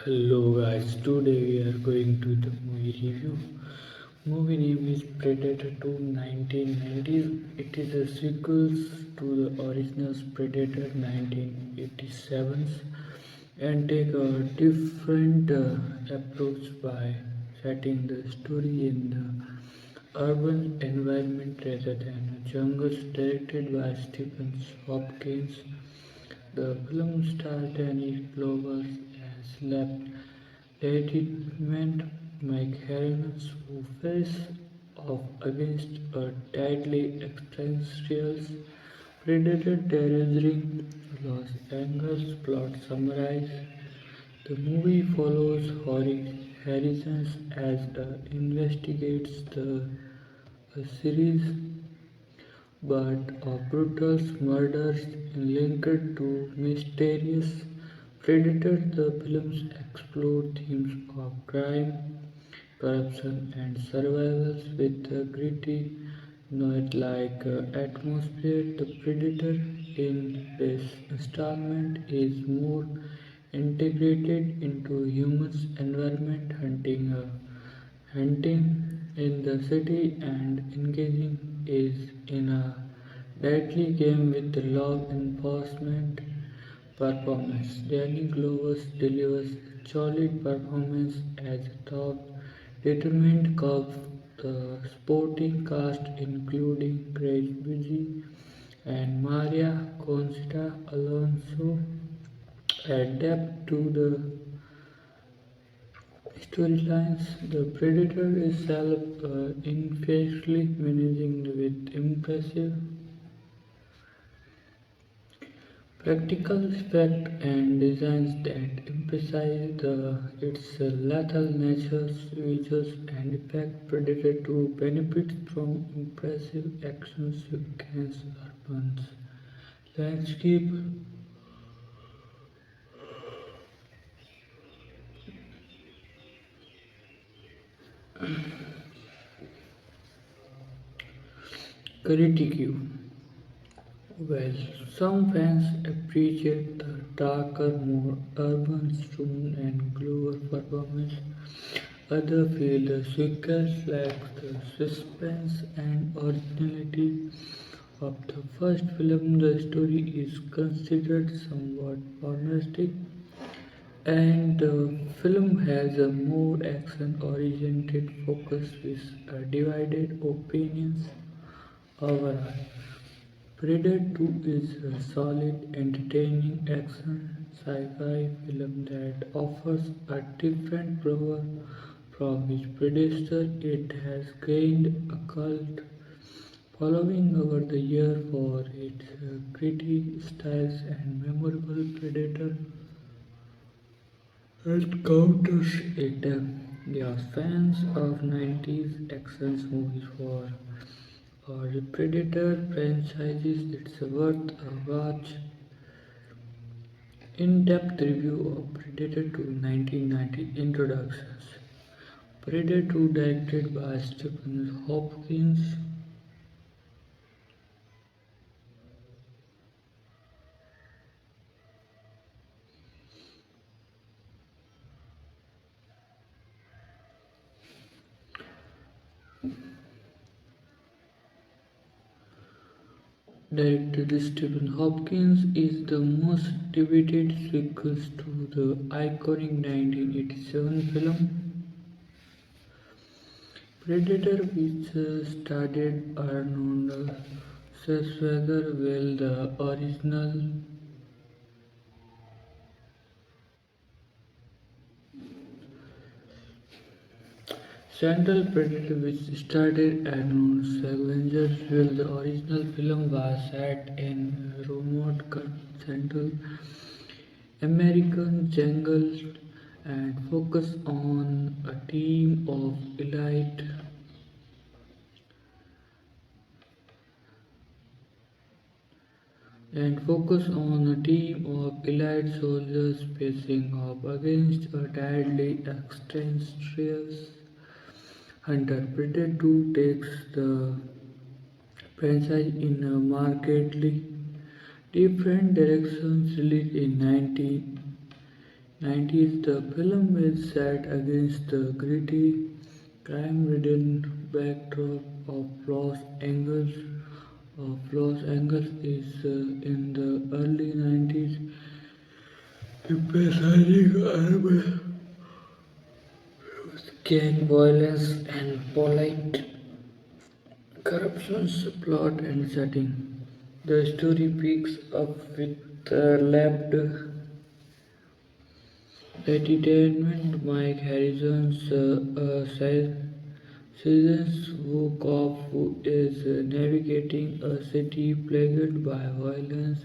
Hello guys, today we are going to the movie review. Movie name is Predator 2 1990s. It is a sequel to the original Predator 1987 and take a different approach by setting the story in the urban environment rather than a jungle. Directed by Stephen Hopkins, the film stars Danny Glover as Lieutenant Mike Harris, who face off against a deadly extraterrestrial predator terrorizing Los Angeles. Plot summarize: the movie follows Harrison as investigates a series but of brutal murders linked to mysterious predators. The films explore themes of crime, corruption, and survival with a gritty, noir-like atmosphere. The Predator in this installment is more integrated into humans' environment, hunting in the city and engaging is in a deadly game with law enforcement performance. Danny Glover delivers a solid performance as a top determined cop. The supporting cast including Grace Busey and Maria Conchita Alonso add depth to the storylines. The Predator is self-inflictedly managing with impressive practical effects and designs that emphasize its lethal nature. Visuals and effect. Predator 2 benefits from impressive action sequences, urban landscape, critique. Well, some fans appreciate the darker, more urban tone and Glover performance. Others feel the sequel lacks the suspense and originality of the first film. The story is considered somewhat formalistic, and the film has a more action-oriented focus with divided opinions overall. Predator 2 is a solid, entertaining action sci-fi film that offers a different flavor from its predecessor. It has gained a cult following over the years for its gritty styles and memorable predator encounters. Yeah, fans of 90s action movies for or the Predator franchises, it's worth a watch. In-depth review of Predator 2 1990 introductions. Predator 2 directed by Stephen Hopkins. Director Stephen Hopkins is the most debated sequel to the iconic 1987 film Predator, which starred Arnold Schwarzenegger, while the original Central Predator, which started Arnold Schwarzenegger, while the original film was set in remote Central American jungle and focused on a team of elite soldiers facing off against a deadly extraterrestrial hunter. Predator 2 takes the franchise in a markedly different direction. Released in 19 90s. The film is set against the gritty, crime-ridden backdrop of Los Angeles. Is in the early 90s, emphasizing urban gang violence and polite corruption's plot and setting. The story picks up with lapped entertainment. Mike Harrison's seasons Wu cop who is navigating a city plagued by violence,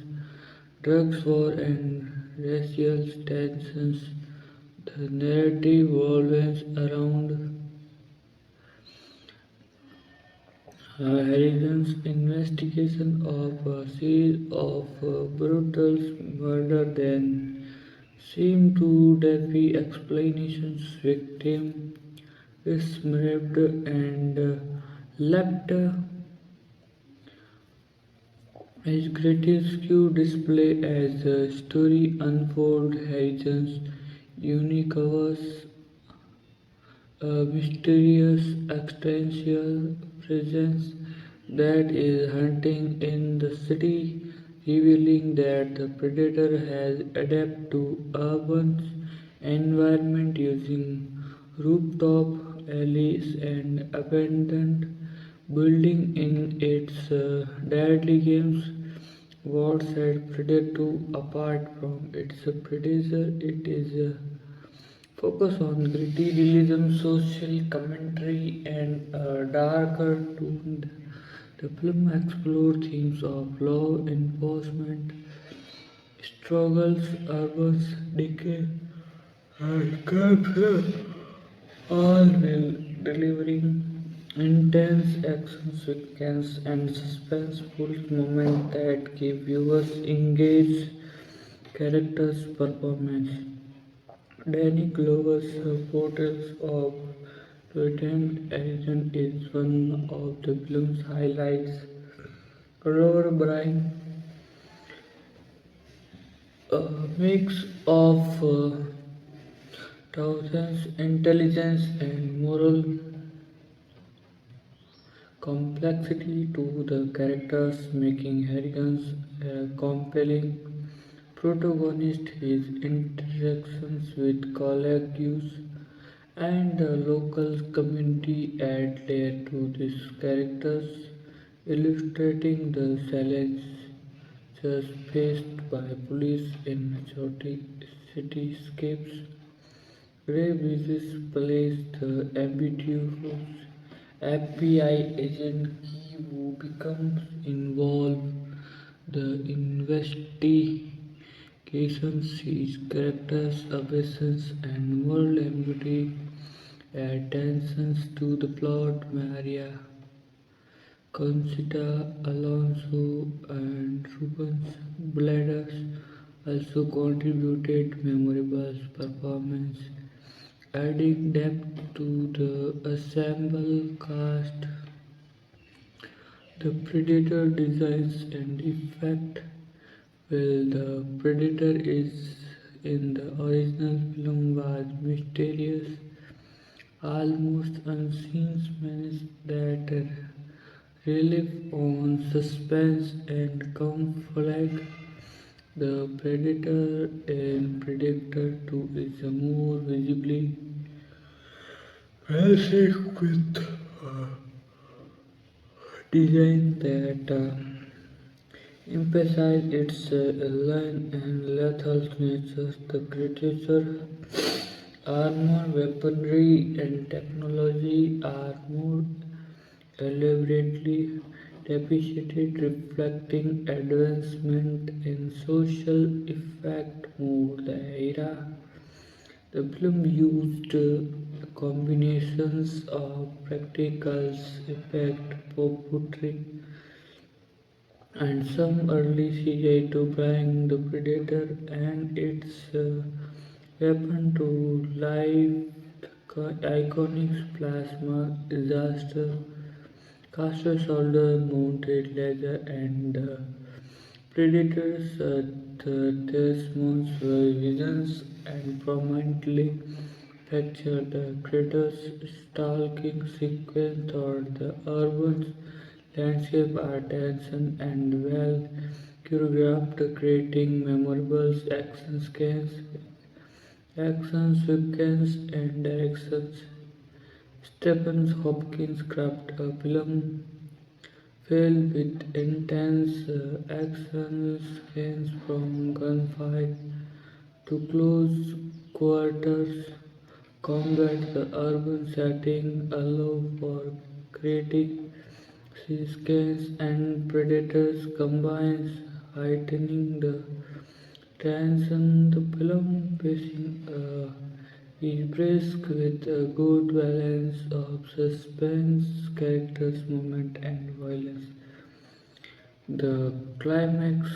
drugs war, and racial tensions. The narrative revolves around Harrison's investigation of a series of brutal murders that seem to defy explanations. Victim is murdered and left his grotesque display as the story unfolds. Harrison's unique covers a mysterious existential presence that is hunting in the city, revealing that the predator has adapted to urban environment using rooftop alleys and abandoned building in its deadly games. What set Predator apart from its predecessor? It is focus on gritty realism, social commentary, and a darker tone. The film explored themes of law enforcement, struggles, urban decay, and capture, all while delivering intense action sequences and suspenseful moments that keep viewers engaged. Characters' performance. Danny Glover's portrayal of Lieutenant Harrison is one of the film's highlights. Robert Bryan, a mix of Townsend's intelligence and moral complexity to the characters, making Harrigan's a compelling protagonist. His interactions with colleagues and the local community add layer to these characters, illustrating the challenges faced by police in chaotic cityscapes. Ray Busey plays the ambitious FBI agent key who becomes involved the investigations. His character's ambitions and moral ambiguity add tensions to the plot. Maria Conchita Alonso and Rubens Blades also contributed memorable performance, adding depth to the ensemble cast. The Predator designs and effect. Well, the Predator is in the original film was mysterious, almost unseen menace that relief on suspense and conflict. The Predator in Predator 2 is a more visibly basic with design that emphasize its alien and lethal nature. The creature armor, weaponry, and technology are more elaborately depicted, reflecting advancement in social effect more the era. The film used combinations of practical effect, puppetry, and some early CGI to bring the Predator and its weapon to life. Iconic plasma disaster, caster shoulder mounted laser, and Predators. The Desmond's visions and prominently feature the creature's stalking sequence or the urban landscape are tension and well choreographed, creating memorable action sequence and directions. Stephen Hopkins crafted a film filled with intense action scenes from gunfight to close quarters combat. The urban setting allow for creative seascapes and predators combines heightening the tension. The film pacing is brisk with a good balance of suspense, characters, movement, and violence. The climax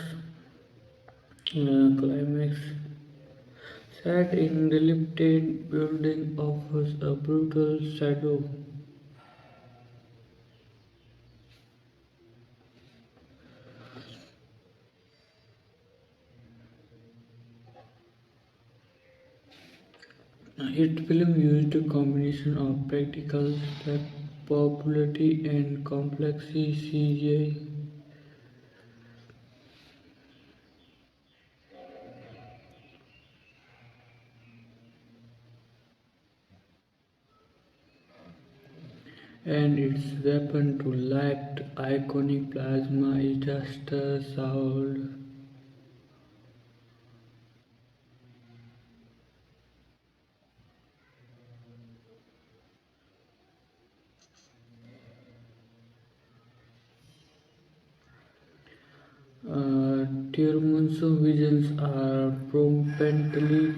set in dilapidated building offers a brutal shadow. Hit film used a combination of practical effect, popularity, and complex CGI. And its weapon to light iconic plasma is just a sound. Tirmanso visions are promptly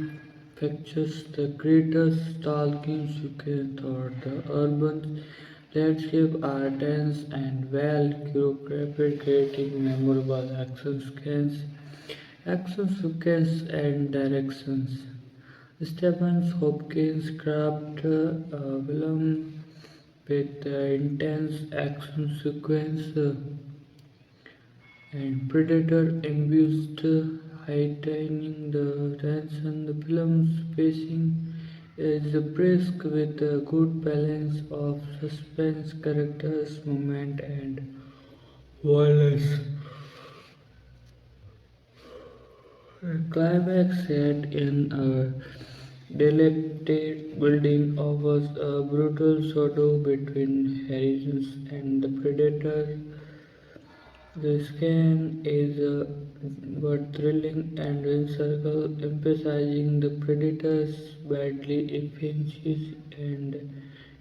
pictures the greatest stalking sequence or the urban landscape are dense and well choreographed, creating memorable action sequence and directions. Stephen Hopkins crafted a film with intense action sequence and Predator ambushed, heightening the tension. The film's pacing is brisk with a good balance of suspense, characters, movement, and violence. The climax set in a dilapidated building offers a brutal shadow between Harrison and the Predator. The scan is but thrilling and encircle, emphasizing the predator's badly efficiency and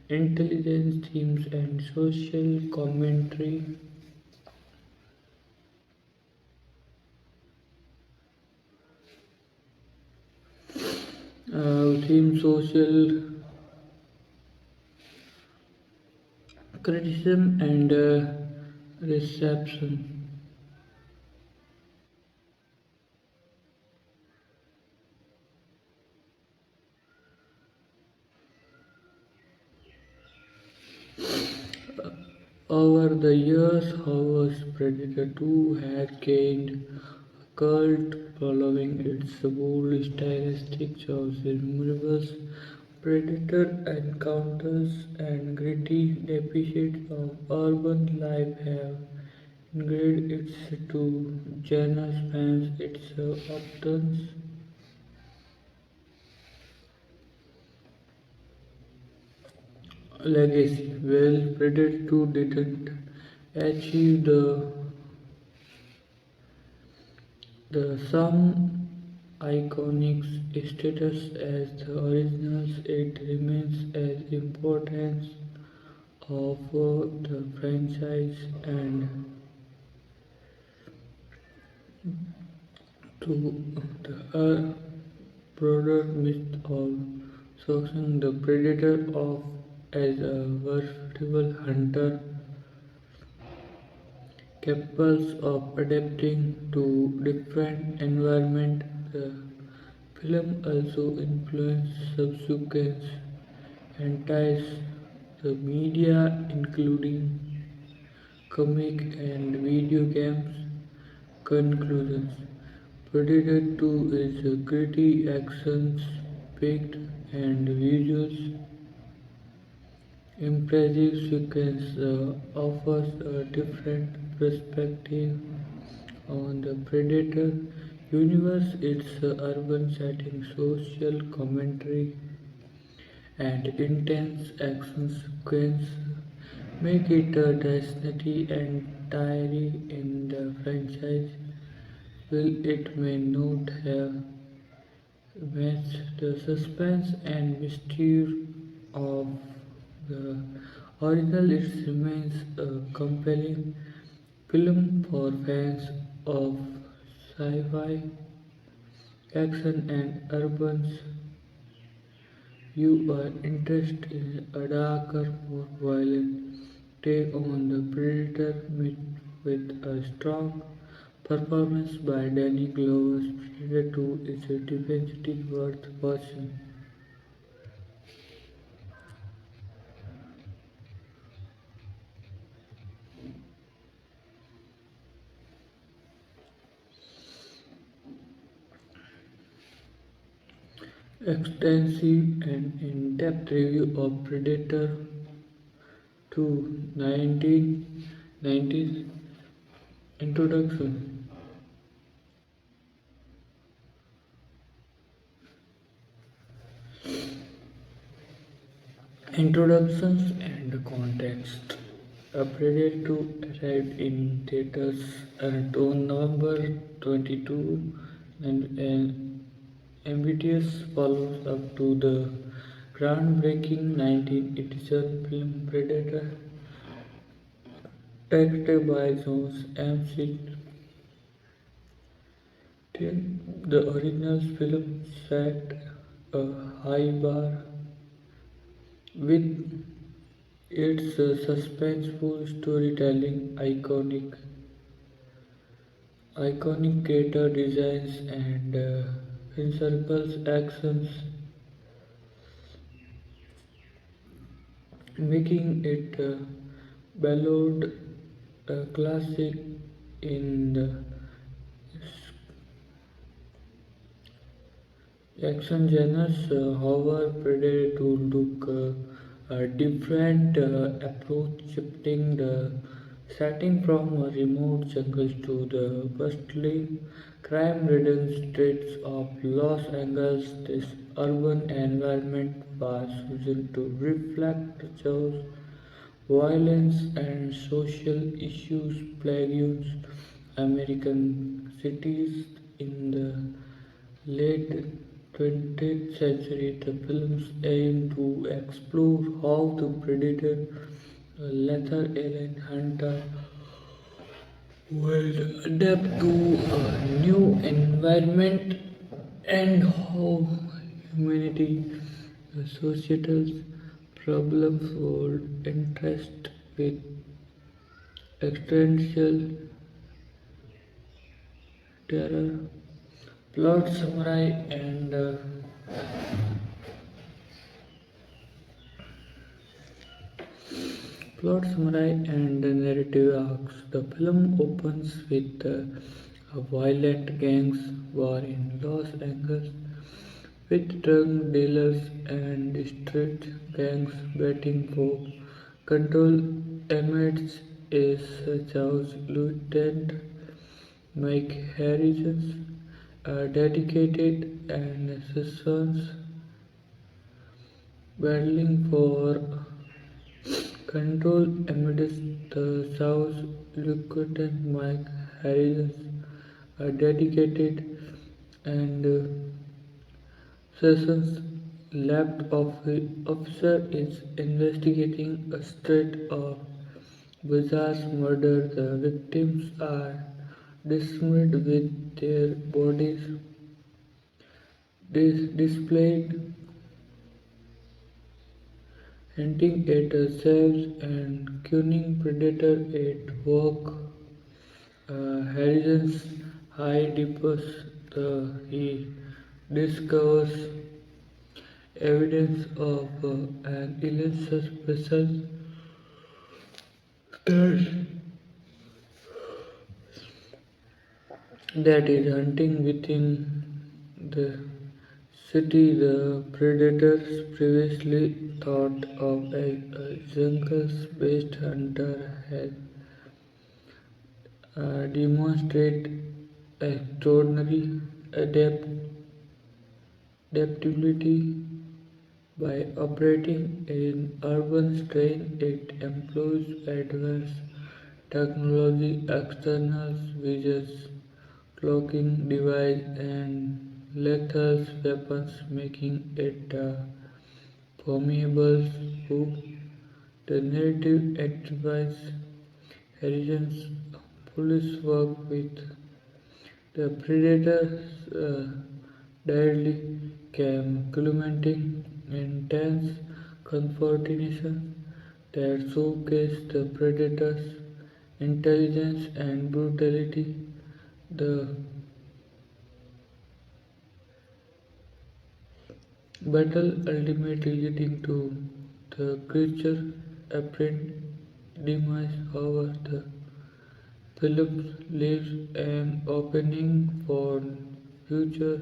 intelligence themes and social commentary. Theme social criticism and reception. Over the years, however, Predator 2 has gained a cult following. Its bold stylistic choices, memorable predator encounters, and gritty depictions of urban life have endeared it to genre fans. It's often legacy. Well, Predator 2 didn't achieve the some iconic status as the originals, it remains as importance of the franchise and to the broader myth of Soxon the predator of as a versatile hunter capable of adapting to different environments. The film also influenced subsequent entities the media including comic and video games. Conclusions. Predator 2 is a gritty, action-packed, and visuals impressive sequence offers a different perspective on the Predator universe. Its urban setting, social commentary, and intense action sequence make it a destiny entirely in the franchise. While it may not have matched the suspense and mystery of the original, it remains a compelling film for fans of sci-fi, action, and urban. You are interested in a darker, more violent take on the Predator myth with a strong performance by Danny Glover's Predator 2 is a definitely worth watching. Extensive and in-depth review of Predator 2 1990s introduction. Introductions and context. A Predator 2 arrived in theaters on November 22 and an ambitious follows up to the groundbreaking 1987 film Predator, directed by Jones M. The original film set a high bar with its suspenseful storytelling, iconic character designs, and encircles actions, making it a beloved classic in the action genres. However, Predator 2 took a different approach, shifting the setting from a remote jungle to the bustling, crime-ridden streets of Los Angeles. This urban environment was chosen to reflect the chaos, violence, and social issues plaguing American cities in the late 20th century. The films aim to explore how the predator, a lethal alien hunter, will adapt to a new environment and how humanity, societal problems would interest with existential terror. Plot summary and Plot summary and narrative arcs. The film opens with a violent gangs war in Los Angeles with drug dealers and street gangs batting for control. Amidst is Charles Lieutenant Mike Harrison, a dedicated and sons battling for control amidst the South. Lieutenant Mike Harrison, a dedicated and Sessions lab officer, is investigating a string of bizarre murders. The victims are dismembered with their bodies displayed, hinting at a savage and cunning predator at work. Harrison's high deepens he discovers evidence of an illicit vessel that that is hunting within the city. The predators previously thought of a jungle-based hunter has demonstrate extraordinary adaptability by operating in urban terrain. It employs advanced technology, external visions, cloaking device, and lethal weapons, making it a formidable spook. The narrative activities Harrison's police work with the predators directly came culminating in tense confrontation that showcased the predators' intelligence and brutality. The battle ultimately leading to the creature's apparent demise. However, the Phillips leaves an opening for future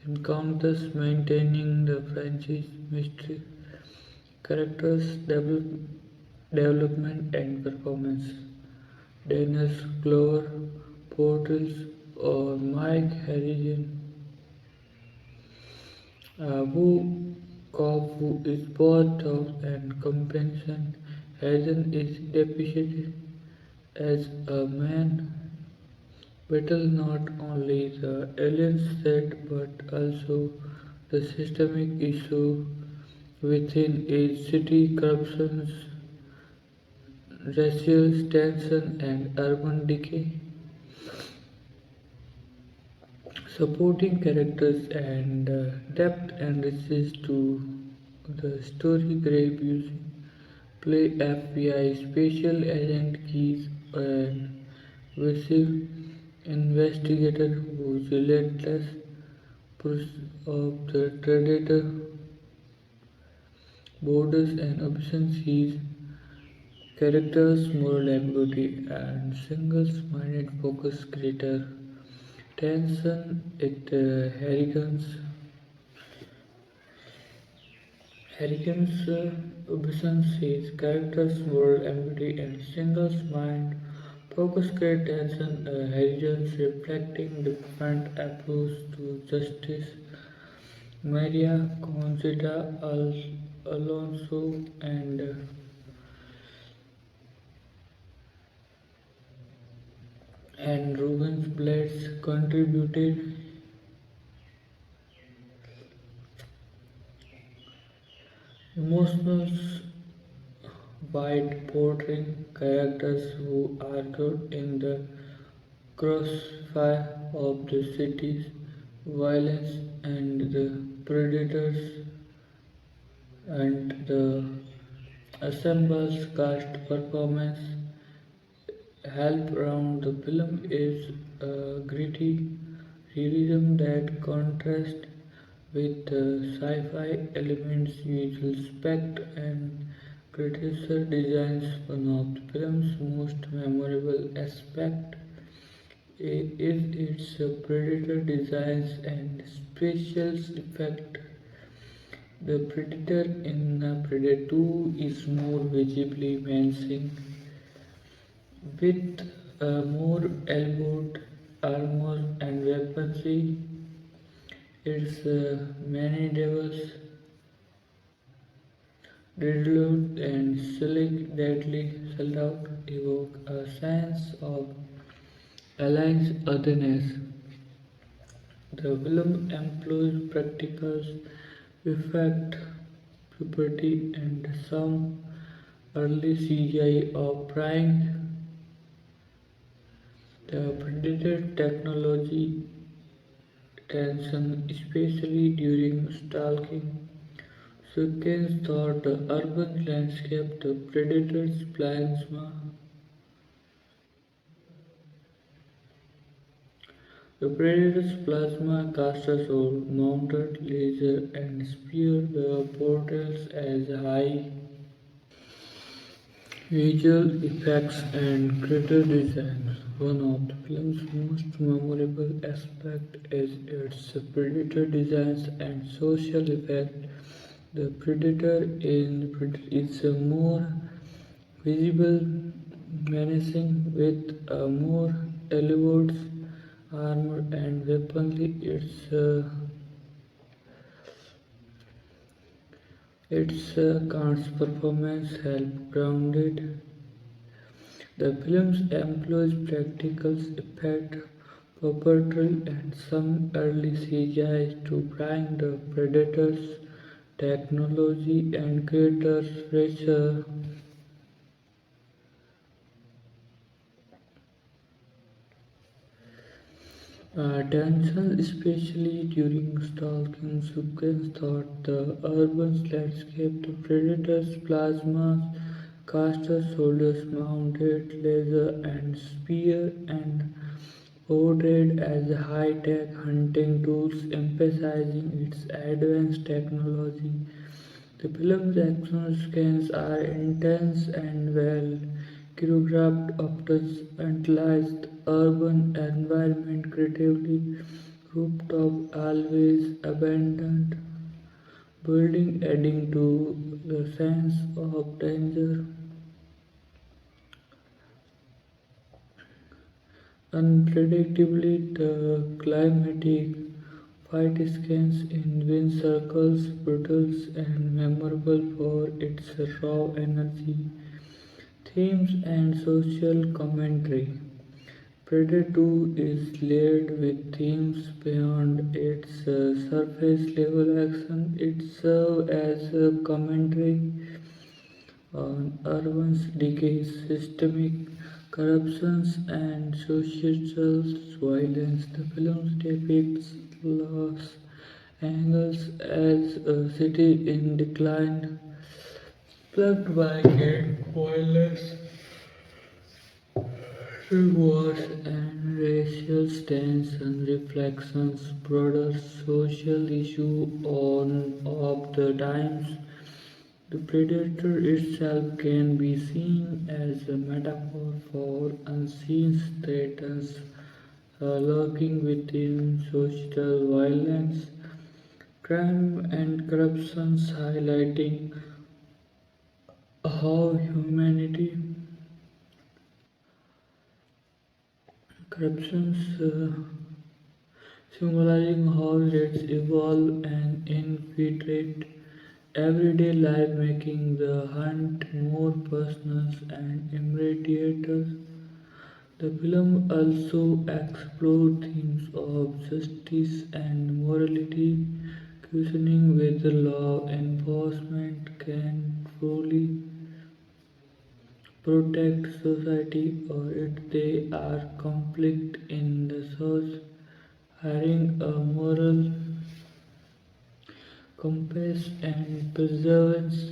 encounters, maintaining the franchise mystery, characters development, and performance. Dennis Glover portrays or Mike Harrison, who who is both tough and compassionate. Harrison is depicted as a man battle not only the alien threat but also the systemic issue within a city corruption, racial tension, and urban decay. Supporting characters and depth enriches to the story. Grey Busey play FBI special agent Keys and Busey investigator whose relentless pursuit of the predator borders and ambitions. His character's moral ambiguity and single-minded focus greater tension. Harrigan's ambitions, his character's moral ambiguity and single-minded focus create tension. Harrigan's reflecting different approach to justice. Maria Conchita Alonso and Rubens Blades contributed emotional wide portraying characters who are caught in the crossfire of the city's violence and the predators and the ensembles cast performance help around the film is a gritty realism that contrasts with the sci-fi elements usual spect and producer designs. One of the film's most memorable aspects is its predator designs and special effects. The predator in Predator 2 is more visibly menacing with more elaborate armor and weaponry. Its mandibles, riddled and slick, deadly salute evoke a sense of alliance otherness. The film employs practical effect, puberty, and some early CGI of prying the predator technology tension, especially during stalking sequence through the urban landscape. The predator's plasma caster sword, mounted laser, and spear the portals as high Visual effects and creature design. One of the film's most memorable aspects is its predator designs and social effect. The predator is a more visible, menacing with a more elaborate armor and weaponry. Its Khan's performance helped grounded. The film employs practical effects, puppetry, and some early CGI to bring the Predator's technology and creators fresher tension, especially during stalking sequence. Thought the urban landscape, the Predator's plasma caster soldiers mounted laser and spear and portrayed as high-tech hunting tools, emphasizing its advanced technology. The film's action scenes are intense and well choreographed, often utilized urban environment creatively. Rooftop always abandoned, building adding to the sense of danger. Unpredictably, the climatic fight scenes in wind circles, brutal and memorable for its raw energy, themes, and social commentary. Predator 2 is layered with themes beyond its surface level action. It serves as a commentary on urban decay, systemic corruptions, and societal violence. The film depicts Los Angeles as a city in decline, plagued by gang violence, wars, and racial tension. Reflections broader social issue on of the times. The predator itself can be seen as a metaphor for unseen threats lurking within social violence, crime, and corruption, highlighting how humanity corruptions symbolizing how rates evolve and infiltrate everyday life, making the hunt more personal and immediate. The film also explored themes of justice and morality, questioning whether law enforcement can truly protect society or if they are conflict in the source. Having a moral compass and perseverance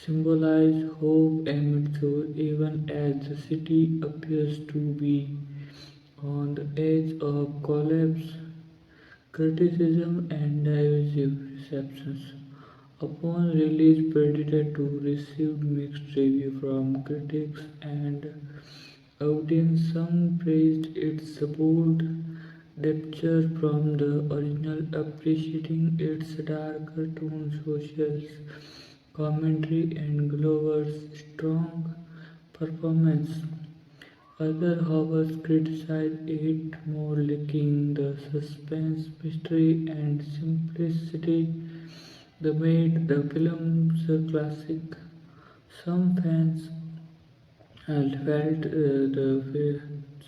symbolize hope and joy even as the city appears to be on the edge of collapse. Criticism and divisive receptions. Upon release, Predator 2 received mixed reviews from critics and audience. Some praised its bold departure from the original, appreciating its darker tone, social commentary, and Glover's strong performance. Others, however, criticized it more lacking the suspense, mystery, and simplicity that made the film a classic. Some fans felt the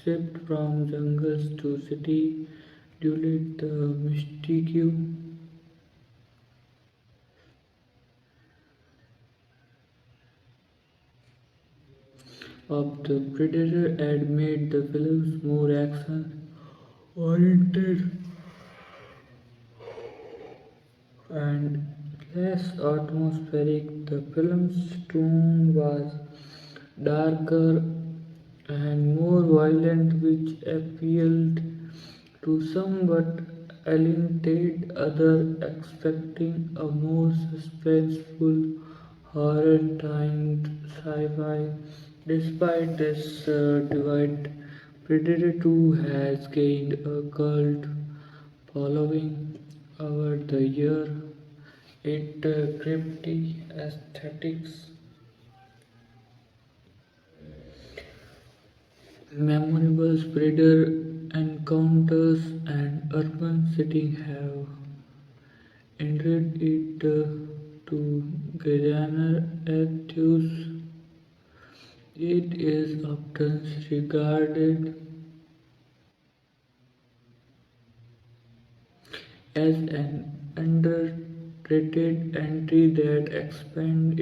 shift from jungles to city diluted the mystique of the Predator and made the films more action oriented and less atmospheric. The film's tone was darker and more violent, which appealed to some but alienated others expecting a more suspenseful horror-themed sci-fi. Despite this divide, Predator 2 has gained a cult following over the year. Its cryptic aesthetics, memorable predator encounters, and urban setting have endeared it to garner enthusiasts. It is often regarded as an underrated entry that expands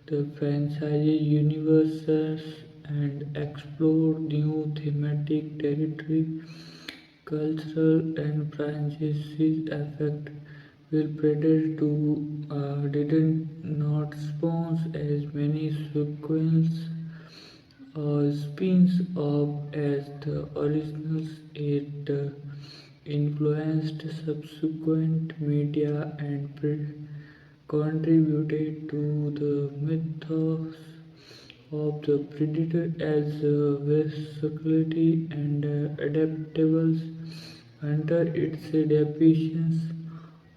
the franchise universes and explore new thematic territory. Cultural and franchise effect will Predator 2 didn't not sponsor as many sequels or spins off as the originals. It influenced subsequent media and contributed to the mythos of the predator as a versatility and adaptable hunter. Its depictions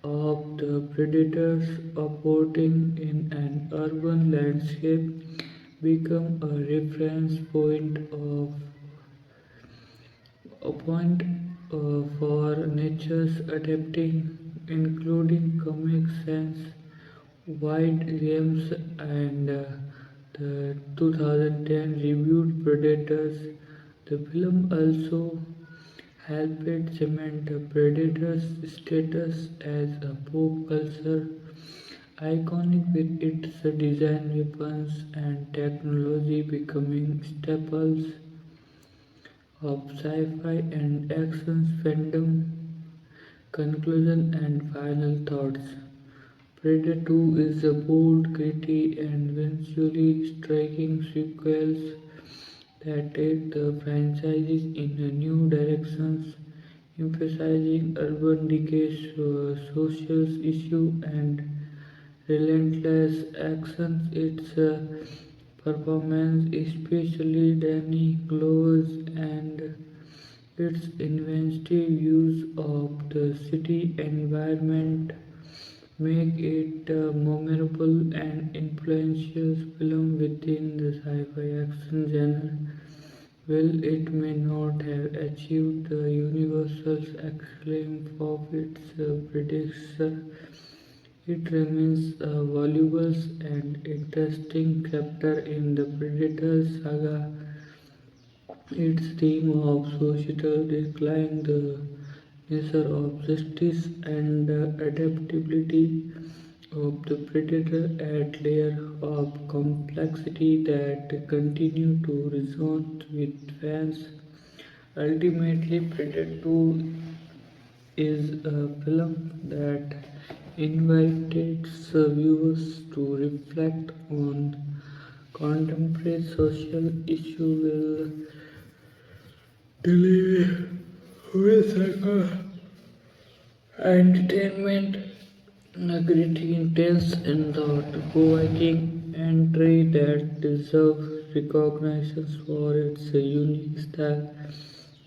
of the predators operating in an urban landscape become a reference point for nature's adapting, including Comic Sans, White Games, and the 2010 reviewed Predators. The film also helped cement the Predator's status as a pop culture iconic with its design, weapons, and technology becoming staples of sci-fi and action fandom. Conclusion and final thoughts. Predator 2 is a bold, gritty, and visually striking sequel that take the franchise in a new directions, emphasizing urban decay, social issue, and relentless action. Its performance, especially Danny Glover's and its inventive use of the city environment, make it a memorable and influential film within the sci-fi action genre. While it may not have achieved the universal acclaim of its predecessor, it remains a valuable and interesting chapter in the Predator saga. Its theme of societal decline, the nature of justice, and the adaptability of the predator add layer of complexity that continue to resonate with fans. Ultimately, Predator 2 is a film that invites viewers to reflect on contemporary social issues while deliver with entertainment, gritty, intense, and thought-provoking entry that deserves recognition for its unique style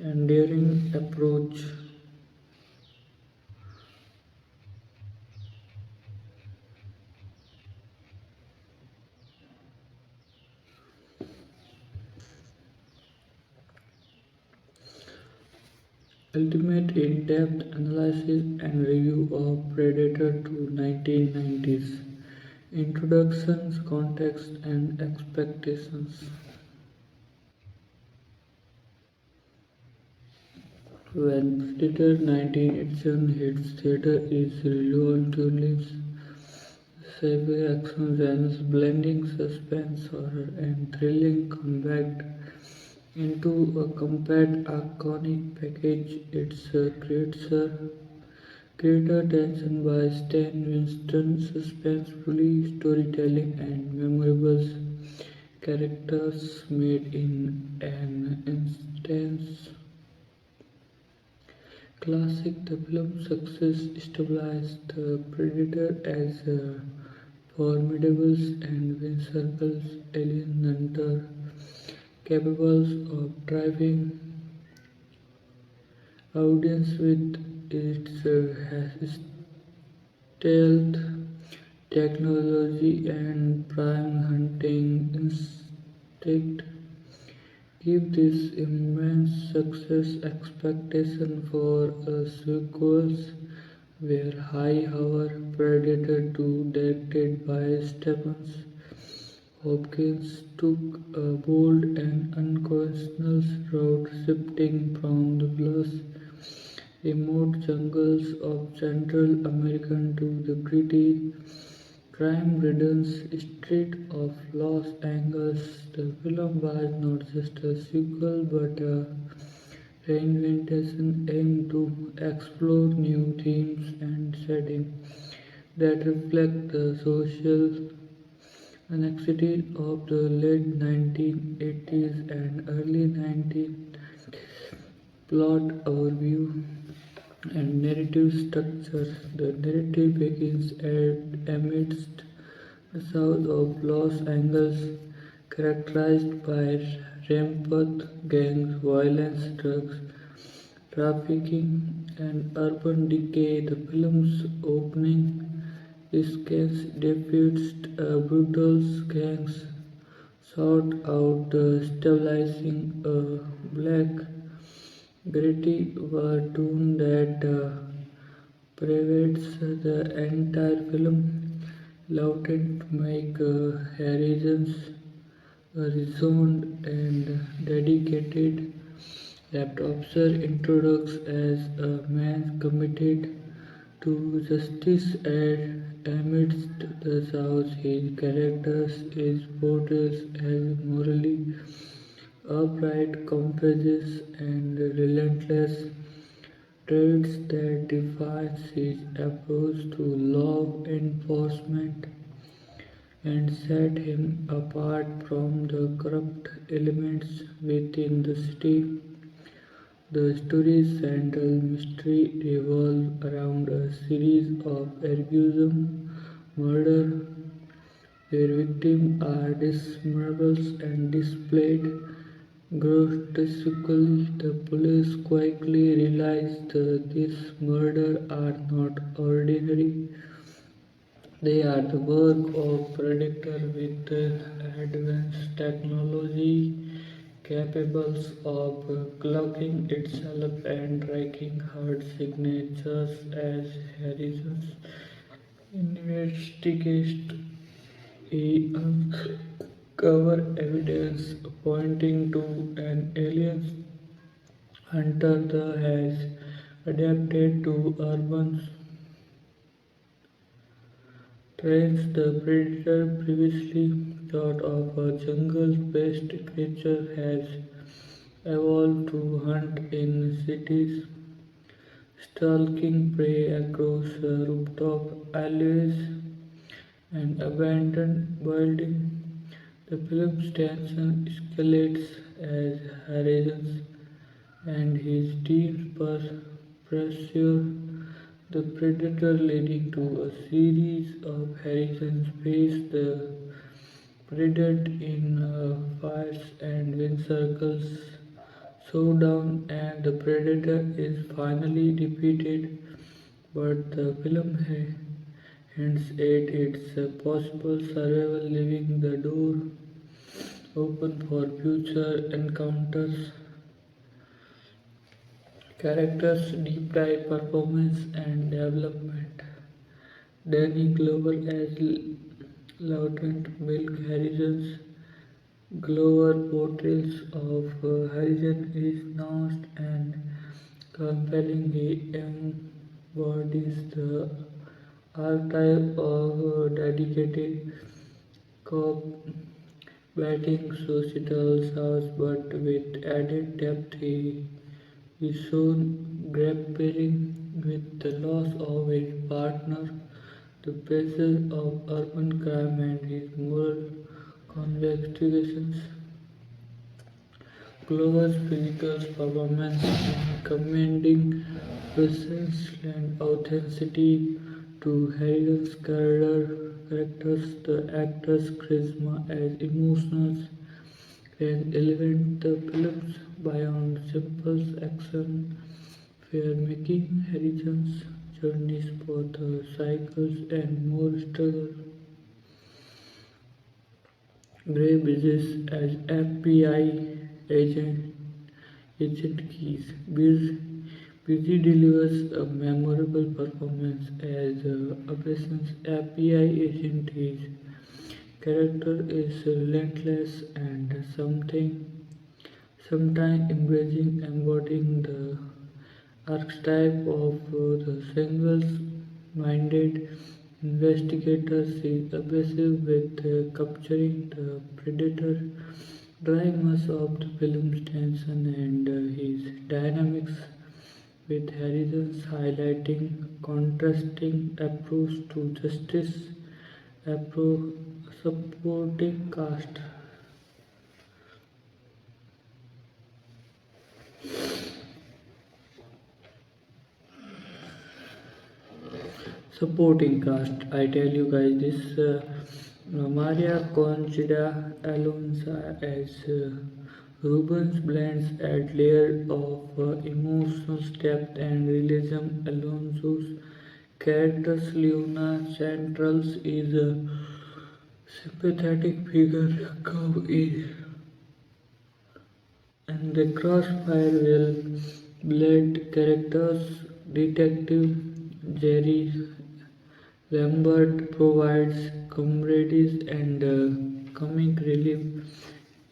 and daring approach. Ultimate in-depth analysis and review of Predator to 1990s. Introductions, context, and expectations. When Predator 19 edition hits theater, is revolutionary sci-fi action genres blending suspense, horror, and thrilling compact into a compact iconic package. It's greater tension by Stan Winston, suspensefully storytelling, and memorable characters made in an instance classic. The film's success established the Predator as a formidables and encircles alien hunter capable of driving audience with its stealth technology and prime hunting instinct give this immense success expectation for a sequels were high. However, Predator 2, directed by Stephens Hopkins, took a bold and unconventional route, shifting from the lush, remote jungles of Central America to the gritty, crime-ridden street of Los Angeles. The film was not just a sequel but a reinvention aimed to explore new themes and settings that reflect the social anxiety of the late 1980s and early 1990s. Plot overview and narrative structure. The narrative begins amidst the south of Los Angeles, characterized by rampant gang violence, drugs trafficking, and urban decay. The film's opening sketch depicts a brutal gangs sought out stabilizing a black gritty cartoon that pervades the entire film. Lieutenant Mike Harrison's reasoned and dedicated left officer introduced as a man committed to justice and amidst the chaos his character is portrayed as morally upright, compassionate, and relentless, traits that define his approach to law enforcement and set him apart from the corrupt elements within the city. The story's central mystery revolves around a series of arguable murders where victims are dismembered and displayed grotesquely. The police quickly realize that these murders are not ordinary. They are the work of predator with advanced technology capable of clocking itself and tracking hard signatures as Harrison's investigate. He uncover evidence pointing to an alien hunter that has adapted to urban trains. The predator, previously thought of a jungle-based creature, has evolved to hunt in cities, stalking prey across rooftop alleyways and abandoned buildings. The film's tension escalates as Harrison and his team pursue the predator, leading to a series of Harrison's face the predator in fights and wind circles showdown, and the predator is finally defeated. But the film hints at its possible survival, leaving the door open for future encounters. Characters, deep dive performance, and development. Danny Glover as Lieutenant Milk Harrison's Glover portrayals of Harrison is nuanced and compelling. He embodies the archetype of dedicated cop batting societal sauce, but with added depth. He is shown grappling with the loss of his partner, the pressure of urban crime, and his moral convictions. Glover's physical performance in commanding presence and authenticity to Harrison's character characters, the actors' charisma as emotional and elevate the films beyond simple action, making Harrison's journeys both cycles and more struggle. Gray Bridges as FBI agent Keys. Busey delivers a memorable performance as Abyssin's FBI agent. His character is relentless and sometimes embodying the archetype of the single-minded investigator. Is obsessive with capturing the predator, drawing much of the film's tension and his dynamics with Harrison's highlighting contrasting approach to justice, appro- supporting cast. Supporting cast. I tell you guys this. Maria Conchita Alonso as Rubens blends add layer of emotional depth and realism. Alonso's characters Leona Centrals is a sympathetic figure come in and the Crossfire will blend characters. Detective Jerry Lambert provides camaraderie and comic relief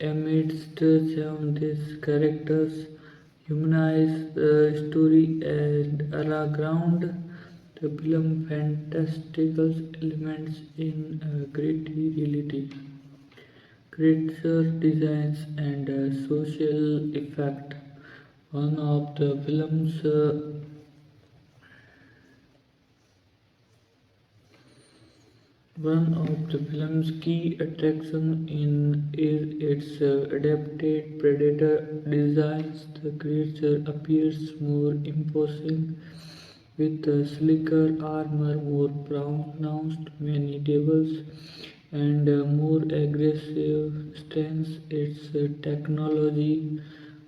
amidst some these characters humanize the story and ground the film fantastical elements in gritty reality, creature designs and social effect. One of the film's One of the film's key attractions is its adapted predator designs. The creature appears more imposing with slicker armor, more pronounced mandibles, and more aggressive stance. Its technology,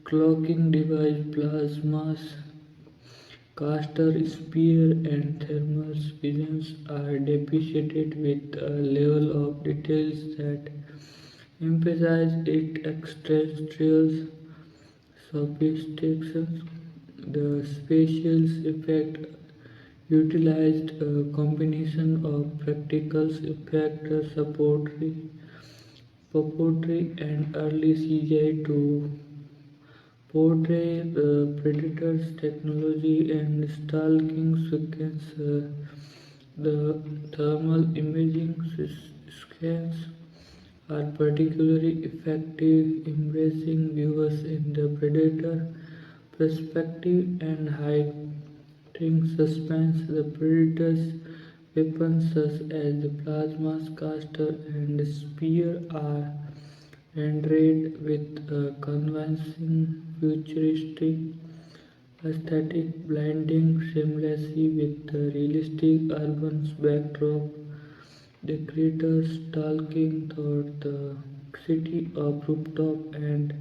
cloaking device, plasmas, caster spear and thermal visions are depicted with a level of details that emphasize its extraterrestrial sophistication. The special effect utilized a combination of practical effects, puppetry, and early CGI to portray the predator's technology and stalking sequence. The thermal imaging scans are particularly effective, immersing viewers in the predator perspective and hiding suspense. The predator's weapons, such as the plasma caster and spear, are rendered with a convincing futuristic aesthetic, blending seamlessly with the realistic urban backdrop. The creator stalking through the city of rooftop and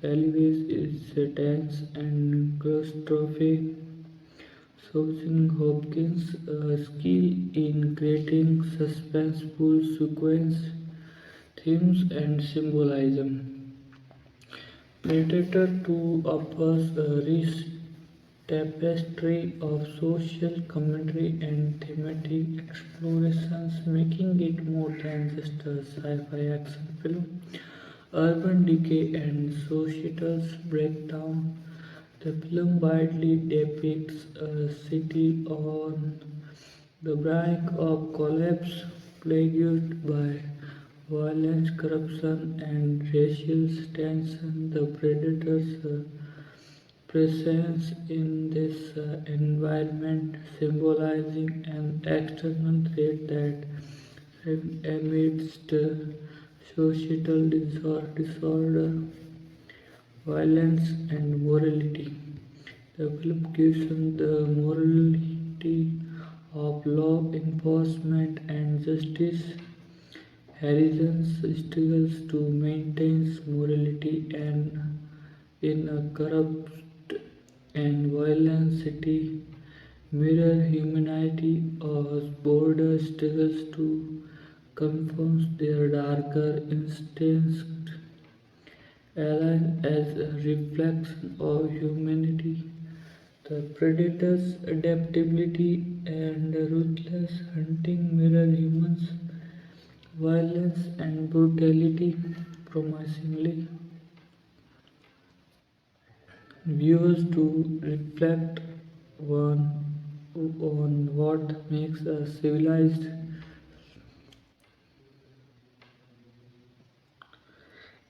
alleyways is tense and claustrophobic, showing Hopkins' skill in creating suspenseful sequence, themes, and symbolism. Predator 2 offers a rich tapestry of social commentary and thematic explorations, making it more than just a sci-fi action film. Urban decay and societal breakdown. The film widely depicts a city on the brink of collapse, plagued by violence, corruption, and racial tension. The predator's presence in this environment symbolizing an external threat that amidst societal disorder, violence, and morality. The film questions the morality of law enforcement and justice. Harrison struggles to maintain morality and in a corrupt and violent city, mirror humanity as border struggles to confront their darker instincts, alien as a reflection of humanity. The predator's adaptability and ruthless hunting mirror humans' violence and brutality promisingly. Viewers to reflect on, on what makes us civilized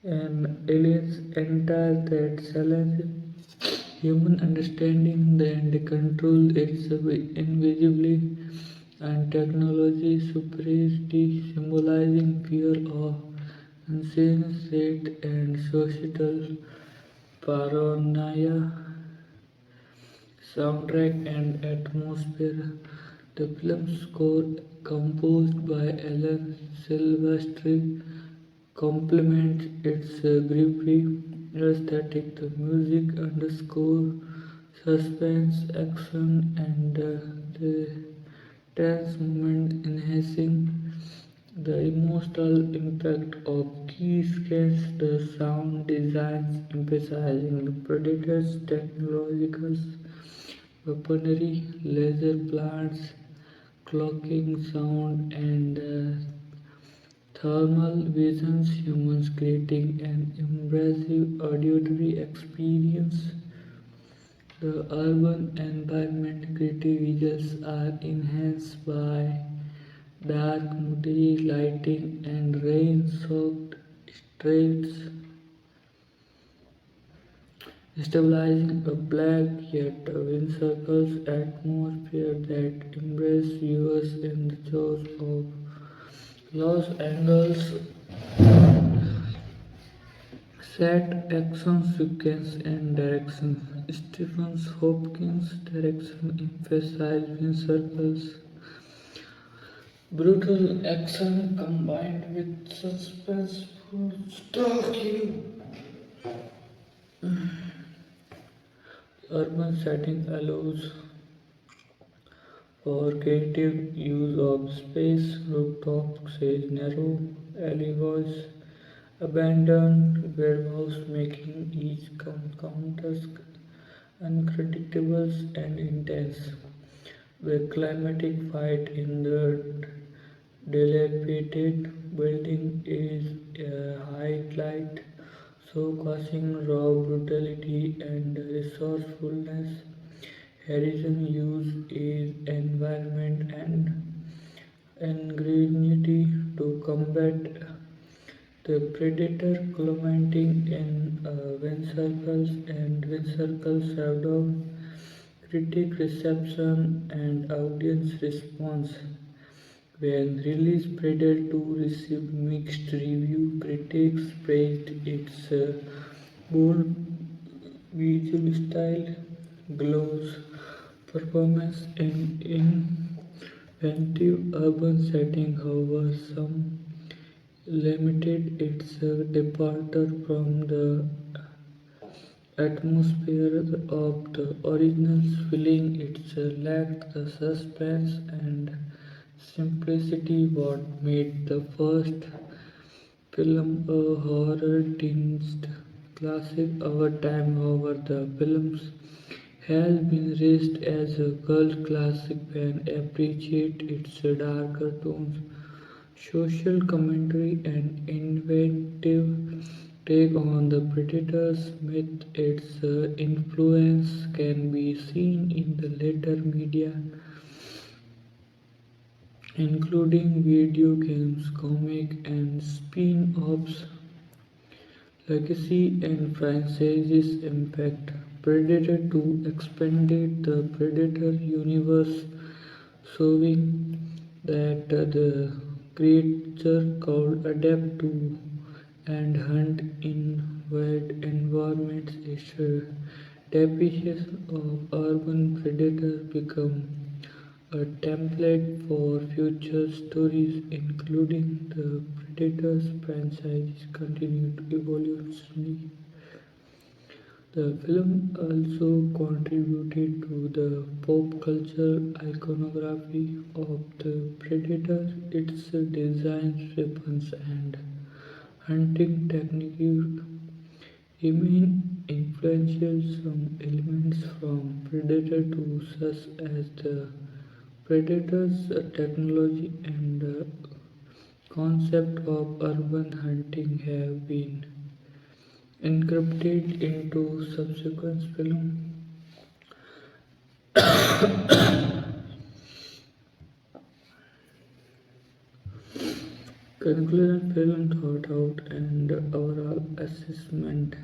and aliens enter that challenge human understanding and control its invisibly and technology superiority symbolizing fear of unseen threat and societal paranoia soundtrack and atmosphere. The film's score, composed by Alan Silvestri, complements its grippy aesthetic. The music underscore suspense, action, and the tense moment, enhancing the emotional impact of key scenes. The sound designs emphasizing the predator's technological weaponry, laser plants, clocking sound, and thermal visions, humans creating an immersive auditory experience. The urban environment creative visuals are enhanced by dark, moody lighting and rain-soaked streets, stabilizing a black yet wind-circles atmosphere that immerses viewers in the chores of Los Angeles. Set action sequence and direction. Stephen Hopkins' direction emphasized wind circles, brutal action combined with suspenseful stalking. Urban setting allows for creative use of space, rooftops, narrow alleyways, abandoned warehouse, making each counters unpredictable and intense. The climatic fight in the dilapidated building is a highlight, showcasing raw brutality and resourcefulness. Harrison used his environment and ingenuity to combat the predator, culminating in wind circles served out critic reception and audience response. When released, Predator 2 received mixed reviews. Critics praised its bold visual style, glows, performance, and inventive urban setting. However, some limited its departure from the atmosphere of the original, feeling it lacked the suspense and simplicity what made the first film a horror-tinged classic. Over time, however, the film has been raised as a cult classic. Fans appreciate its darker tones, social commentary, and inventive take on the predator's myth. Its influence can be seen in the later media, including video games, comics, and spin-offs. Legacy and franchise's impact. Predator 2 expanded the Predator universe, showing that the creature could adapt to and hunt in wide environments. Its depiction of urban predator become a template for future stories, including the Predators franchise, continue to evolutionary. The film also contributed to the pop culture iconography of the Predator, its designs, weapons, and hunting techniques remain influential. Some elements from Predator 2, such as the Predator's technology and the concept of urban hunting, have been incorporated into subsequent films. Conclusion film thought out and overall assessment.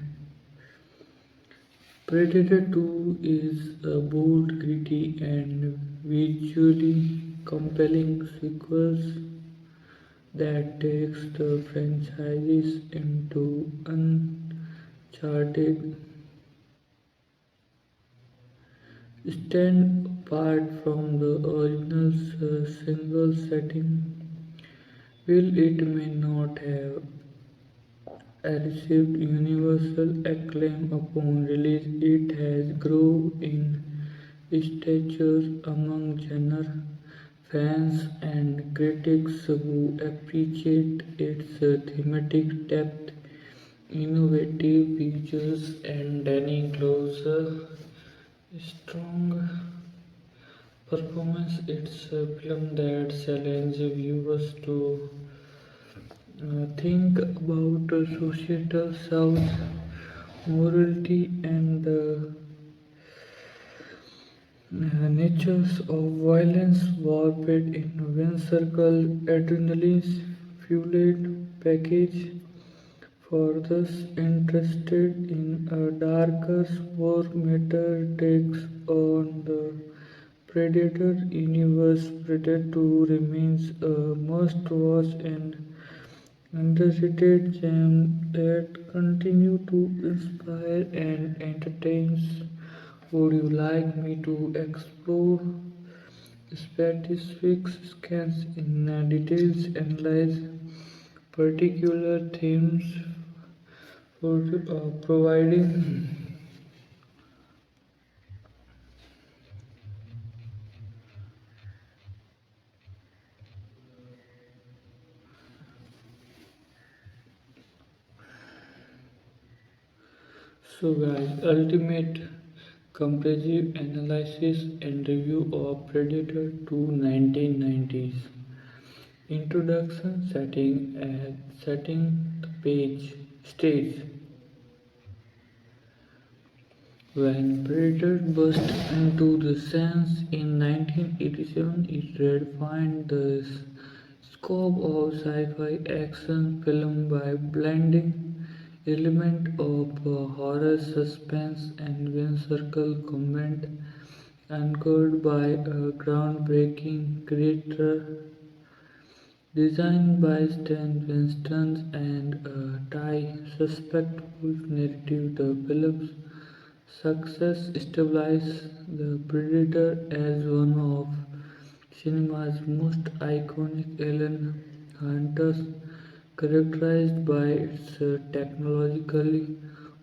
Predator 2 is a bold, gritty, and visually compelling sequel that takes the franchise into uncharted stand apart from the original's single setting. While it may not have received universal acclaim upon release, it has grown in stature among genre fans and critics who appreciate its thematic depth, innovative visuals, and Danny Glover's strong performance. It's a film that challenges viewers to think about societal south, morality, and the natures of violence warped in one circle, adrenaline fueled package. For those interested in a darker, more mature takes on the Predator universe, Predator 2 remains a must-watch and underrated gem that continue to inspire and entertain. Would you like me to explore specific scans in details, analyze particular themes for providing? So, guys, ultimate comprehensive analysis and review of Predator 2 1990s. Introduction, setting the stage. When Predator burst into the scenes in 1987, it redefined the scope of sci-fi action film by blending elements of horror, suspense, and whimsical comedy, anchored by a groundbreaking creator designed by Stan Winston and a tie suspectful narrative. The film's success established The Predator as one of cinema's most iconic alien hunters, characterized by its technologically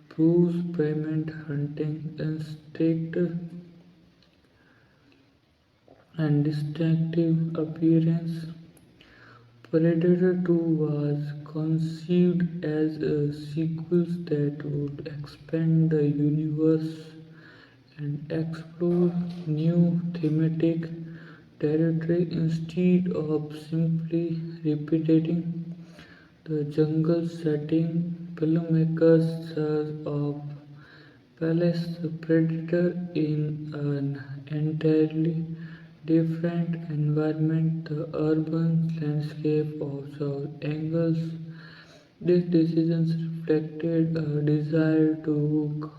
proved primate hunting instinct and distinctive appearance. Predator 2 was conceived as a sequel that would expand the universe and explore new thematic territory instead of simply repeating the jungle setting. Filmmakers search of placed the predator in an entirely different environment, the urban landscape of South Angles. These decisions reflected a desire to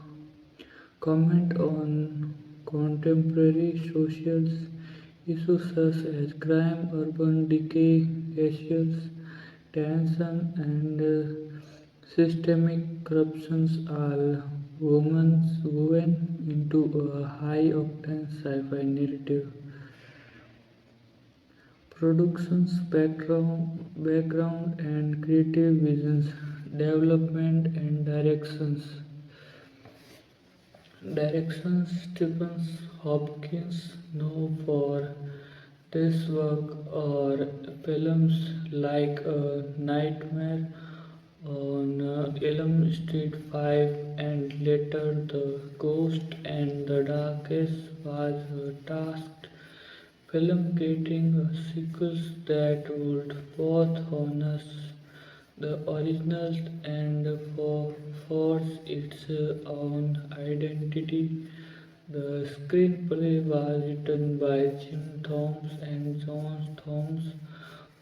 comment on contemporary social issues such as crime, urban decay, racial tension, and systemic corruptions, all woven into a high octane sci fi narrative. productions background and creative visions, development and directions. Stephen Hopkins known for this work or films like A Nightmare on Elm Street 5 and later The Ghost and the Darkest was tasked film creating sequels that would both honor the original and force its own identity. The screenplay was written by Jim Thomas and John Thomas,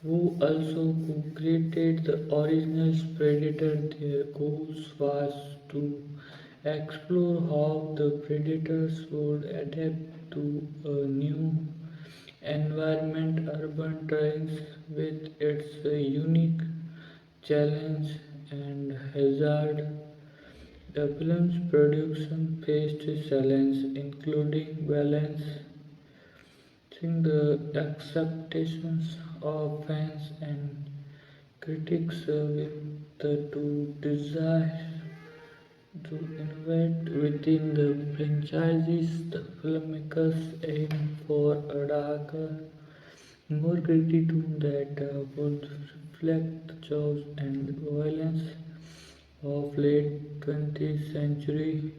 who also co-created the original Predator. Their goal was to explore how the Predators would adapt to a new environment, urban terrains with its unique challenge and hazard. The film's production faced challenges including balancing the expectations of fans and critics with the two desire to innovate within the franchises. The filmmakers aim for a darker, more gritty tone that would reflect the chaos and violence of late 20th century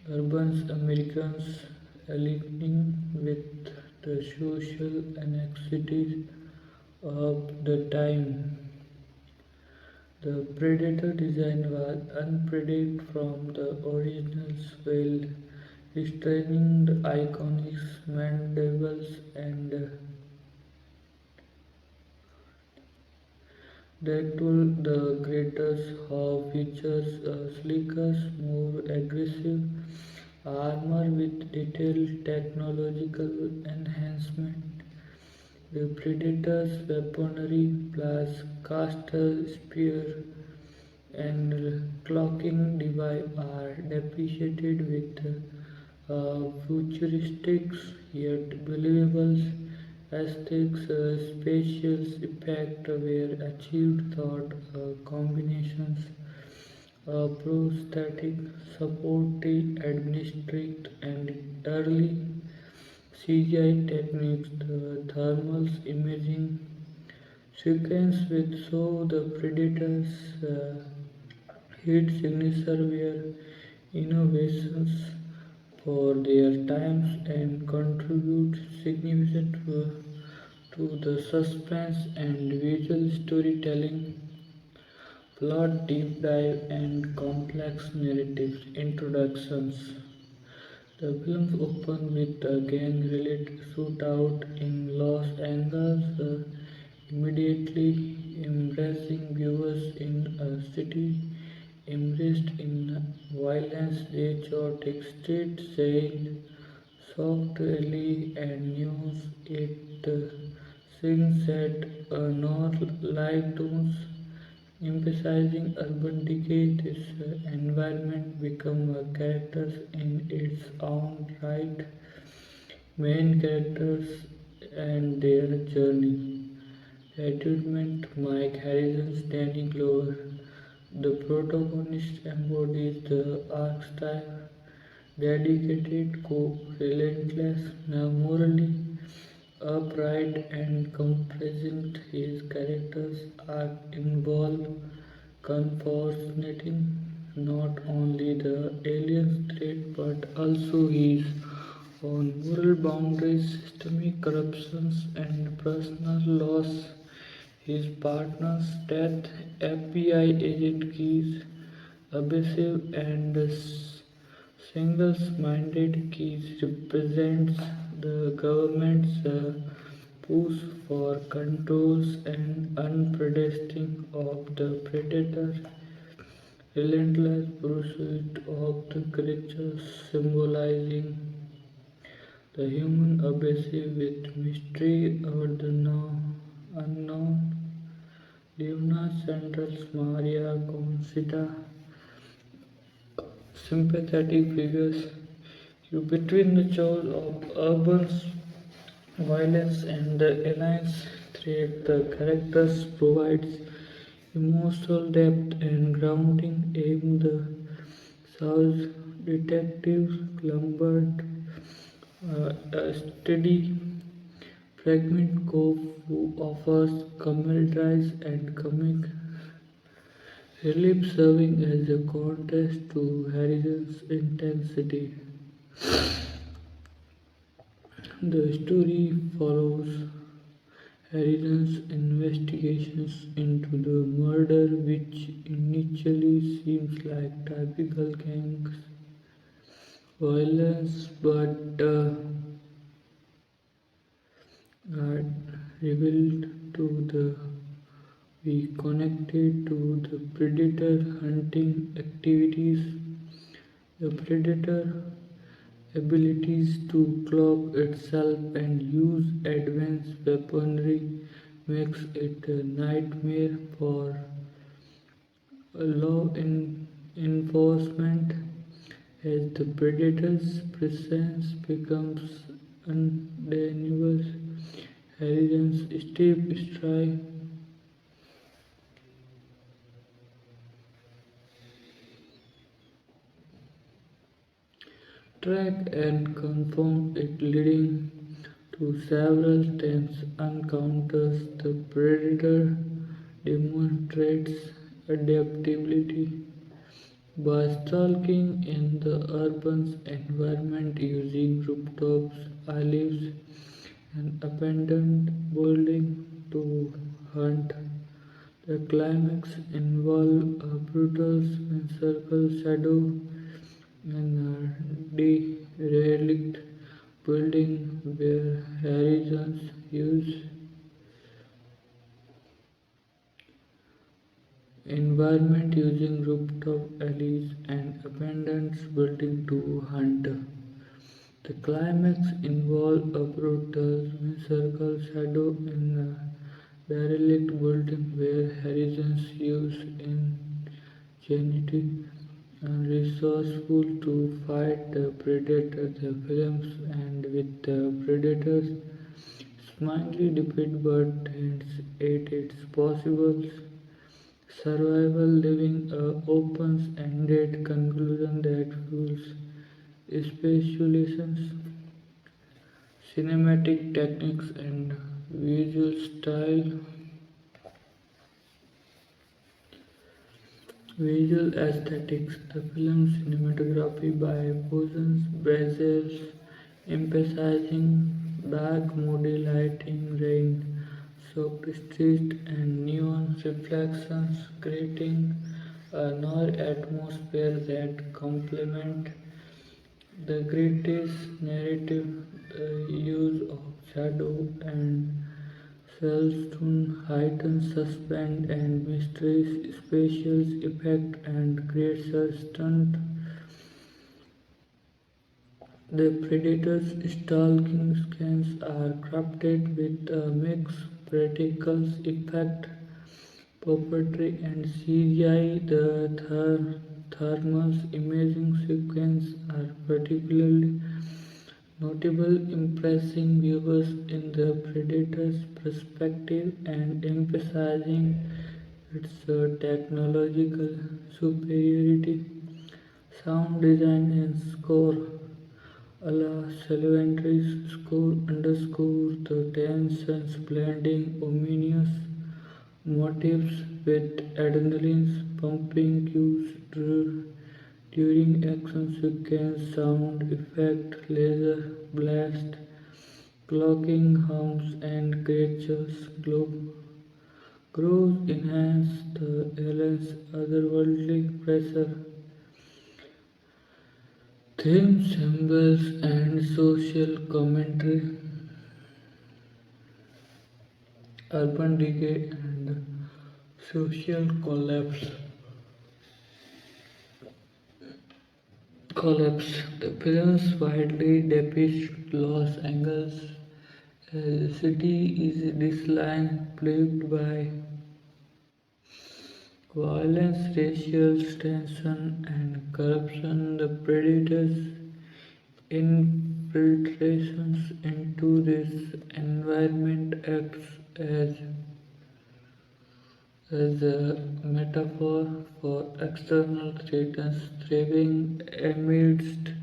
urban Americans, aligning with the social anxieties of the time. The Predator design was unpredictable from the originals while restraining the iconic mandibles and that tool the greatest how features a sleeker, more aggressive armor with detailed technological enhancement. The Predator's weaponry plus caster spear and clocking device are depreciated with futuristic yet believable aesthetics. Spatial effects were achieved through combinations of prosthetic, supportive, administrative, and early CGI techniques. The thermal imaging sequence which show the predators heat signature were innovations for their times and contribute significantly to the suspense and visual storytelling, plot deep dive, and complex narrative introductions. The film opens with a gang-related shootout in Los Angeles, immediately embracing viewers in a city immersed in violence. The chaotic street scene shocked Ali and news it sings at north-like tones, emphasizing urban decay. This environment become a character in its own right, main characters and their journey. Attunement Mike Harrison standing lower. The protagonist embodies the archetype dedicated, relentless, morally upright, and compassionate. His characters are involved confronting not only the alien threat but also his own moral boundaries, systemic corruptions, and personal loss. His partner's death, FBI agent Keys, abusive and single-minded Keys represents the government's push for controls and unpredicting of the predator, relentless pursuit of the creatures symbolizing the human abusive with mystery over the unknown. Luna Central's Maria Conchita, sympathetic figures, you between the chores of urban violence and the alliance threat. The characters provides emotional depth and grounding. Aim the South detective Lambert, a steady, pragmatic cop who offers camaraderie and comic relief, serving as a contrast to Harrison's intensity. The story follows Harrison's investigations into the murder, which initially seems like typical gang violence, but are revealed to the be connected to the predator hunting activities. The predator abilities to cloak itself and use advanced weaponry makes it a nightmare for enforcement as the predator's presence becomes undeniable. Harrison's steep stride track and confirm it, leading to several tense encounters. The predator demonstrates adaptability by stalking in the urban environment using rooftops, alleys, and abandoned buildings to hunt. The climax involves a brutal encircle shadow in a derelict building where Harrison's used environment using rooftop alleys and abandoned buildings to hunt. The climax involves a brutal circle shadow in a derelict building where Harrison's used ingenuity and resourceful to fight the predator. The films end with the predators smilingly defeat but hints at its possible survival, leaving a open-ended conclusion that fuels speculations. Cinematic techniques and visual style, visual aesthetics. The film's cinematography by Bosan's Brazils, emphasizing dark, moody lighting, rain, soaked streets, and neon reflections, creating a noir atmosphere that complement the greatest narrative. The use of shadow and Charleston heightens suspense and mystery, special effect and creates a stunt. The predator's stalking scans are crafted with a mix practical effect, puppetry, and CGI. The thermal imaging sequences are particularly notable, impressing viewers in the predator's perspective and emphasizing its technological superiority. Sound design and score. Allah Salvantri's score underscore the tensions, blending ominous motifs with adrenaline's pumping cues during action sequence, sound effect, laser blast, clocking hums, and creatures grows enhance the alien's otherworldly pressure. Themes, symbols, and social commentary, urban decay, and social collapse. The films widely depict Los Angeles as a city is decline plagued by violence, racial tension, and corruption. The predators Infiltrations into this environment acts as a metaphor for external threats thriving amidst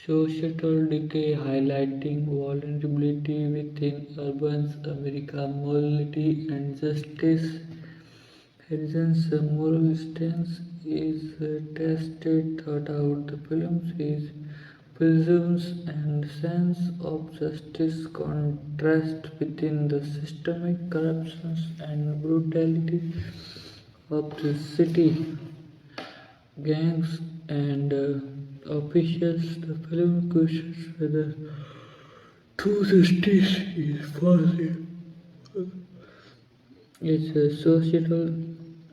societal decay, highlighting vulnerability within urban America. Morality and justice. Harrison's moral stance is tested throughout the films. His presumes and sense of justice contrast within the systemic corruption and brutality of the city gangs and officials. The film questions whether true justice is possible. It's a societal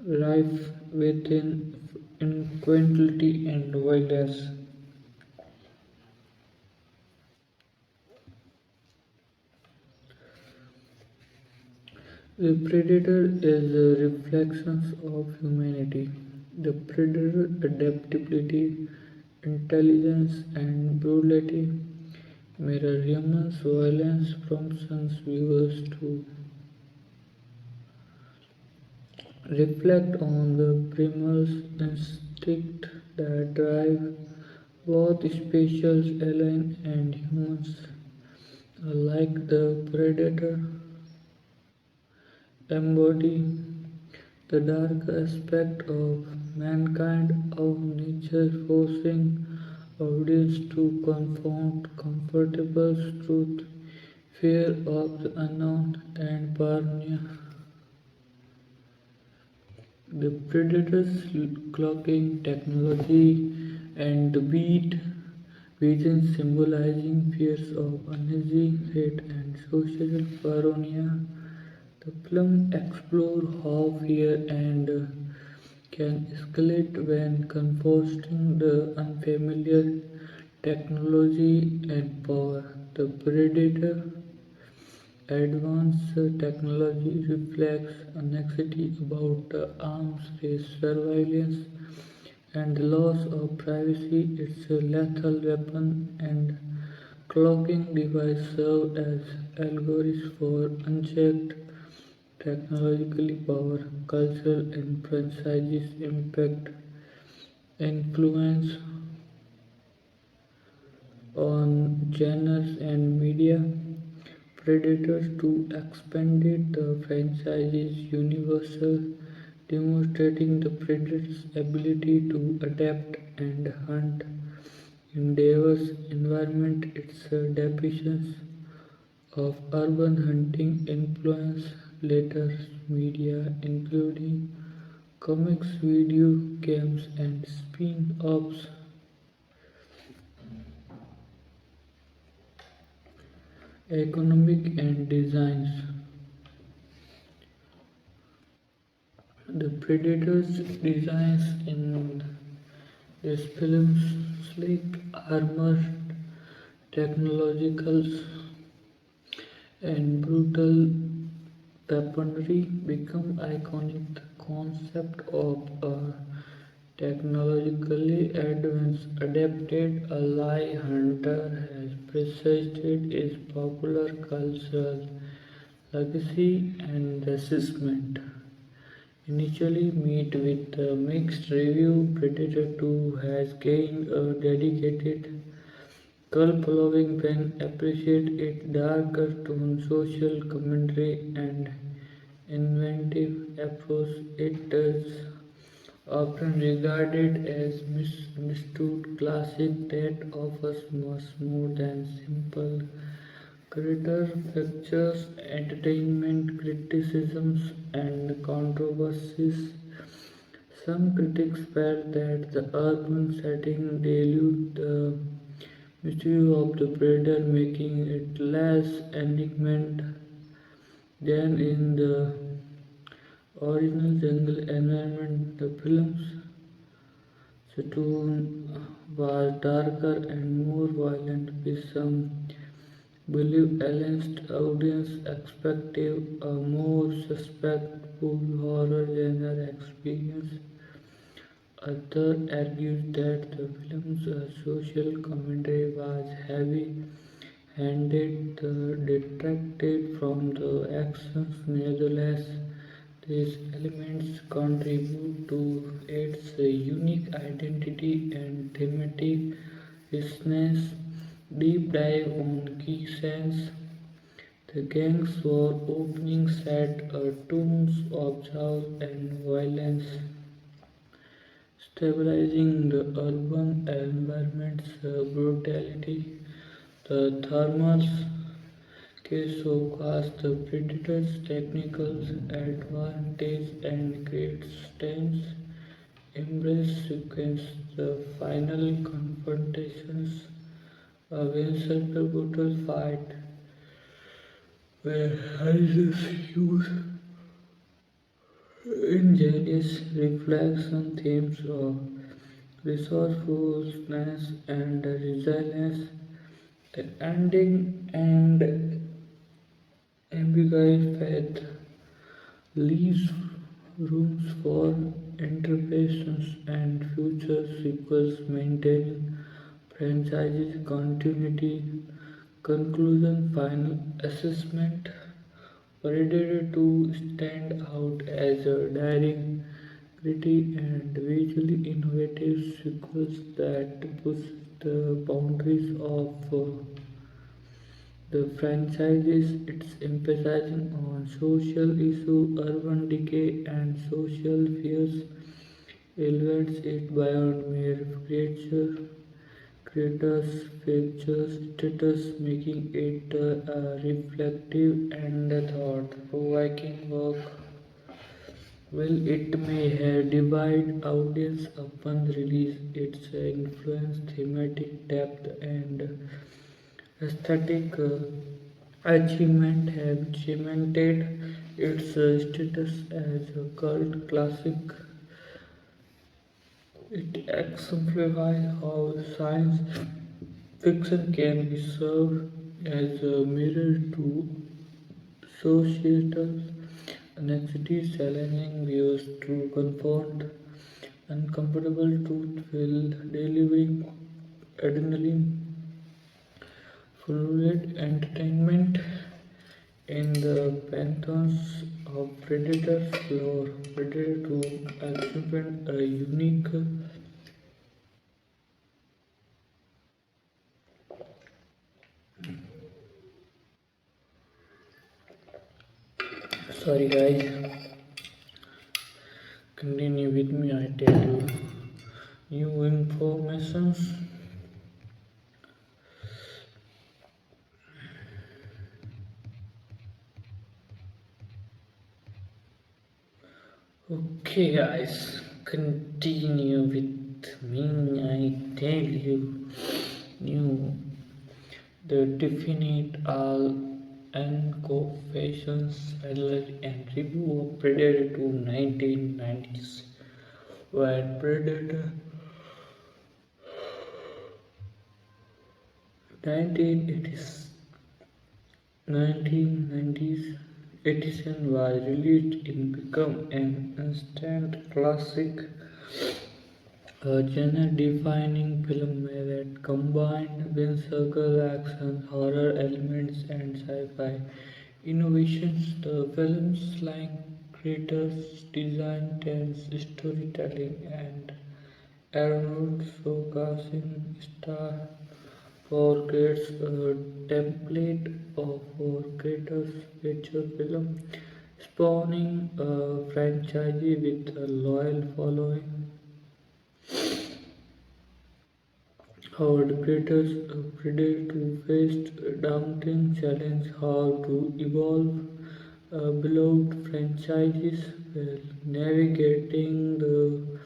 life within inequality and violence. The predator is a reflection of humanity. The predator adaptability, intelligence, and brutality mirror humans' violence prompts viewers to reflect on the primal instinct that drive both species, alien and humans alike. The predator embody the dark aspect of mankind, of nature, forcing audience to confront comfortable truth, fear of the unknown, and paranoia. The predators clocking technology and the beat vision symbolizing fears of energy, fate, and social paranoia. The film explores how fear and can escalate when confronting the unfamiliar technology and power. The predator advanced technology reflects anxiety about the arms race surveillance and the loss of privacy. Its a lethal weapon and clocking device serve as algorithms for unchecked technologically power, cultural and franchises impact, influence on genres and media. Predators to expanded the franchise's universal, demonstrating the predator's ability to adapt and hunt in diverse environment. Its depictions of urban hunting influence later media, including comics, video games, and spin-offs. Economic and designs. The Predator's designs in this film's sleek armor, technological and brutal weaponry become iconic. The concept of a technologically advanced, adapted ally hunter has persisted its popular cultural legacy and resistment. Initially met with a mixed review, Predator 2 has gained a dedicated cult following fans appreciate its darker tone, social commentary, and inventive approach. It is often regarded as misunderstood classic that offers much more than simple character pictures, entertainment, criticisms, and controversies. Some critics felt that the urban setting diluted the mystery of the predator, making it less enigmatic than in the original jungle environment. The film's tone was darker and more violent, with some believe against audience expective a more suspectful horror genre experience. Others argued that the film's social commentary was heavy-handed, detracted from the actions. Nevertheless, these elements contribute to its unique identity and thematic richness. Deep dive on key scenes. The gang's war opening set tones of chaos and violence, stabilizing the urban environment's brutality. The thermals case showcase the predator's technical advantage and creates tense embrace sequence. The final confrontations, a brutal fight where Harris use ingenious reflection themes of resourcefulness and resilience. The ending and ambiguous faith leaves rooms for interpretations and future sequels maintaining franchise continuity. Conclusion final assessment Predator 2 stand out as a daring, gritty, and visually innovative sequel that pushes the boundaries of the franchise. It's emphasizing on social issues, urban decay, and social fears, elevates it beyond mere creators' features status, making it a reflective and thought-provoking work. While it may have divided audience upon release, its influence, thematic depth, and aesthetic achievement have cemented its status as a cult classic. It exemplifies how science fiction can be served as a mirror to societal anxieties, challenging viewers to confront uncomfortable truth while delivering adrenaline fueled entertainment in the pantheons of Predator's lore. Predator 2 exhibits a unique. Sorry, guys. Continue with me. I tell you new informations. Okay, guys. Continue with me. I tell you new the definite all and confessions and review of Predator to 1990s, where Predator 1980s 1990s edition was released in become an instant classic, a genre-defining film that combined whimsical action, horror elements, and sci-fi innovations. The film's like creators design tense storytelling and Arnold showcasing star creates a template for creators' feature film, spawning a franchise with a loyal following. However, creators predict to face daunting challenge how to evolve beloved franchises while navigating the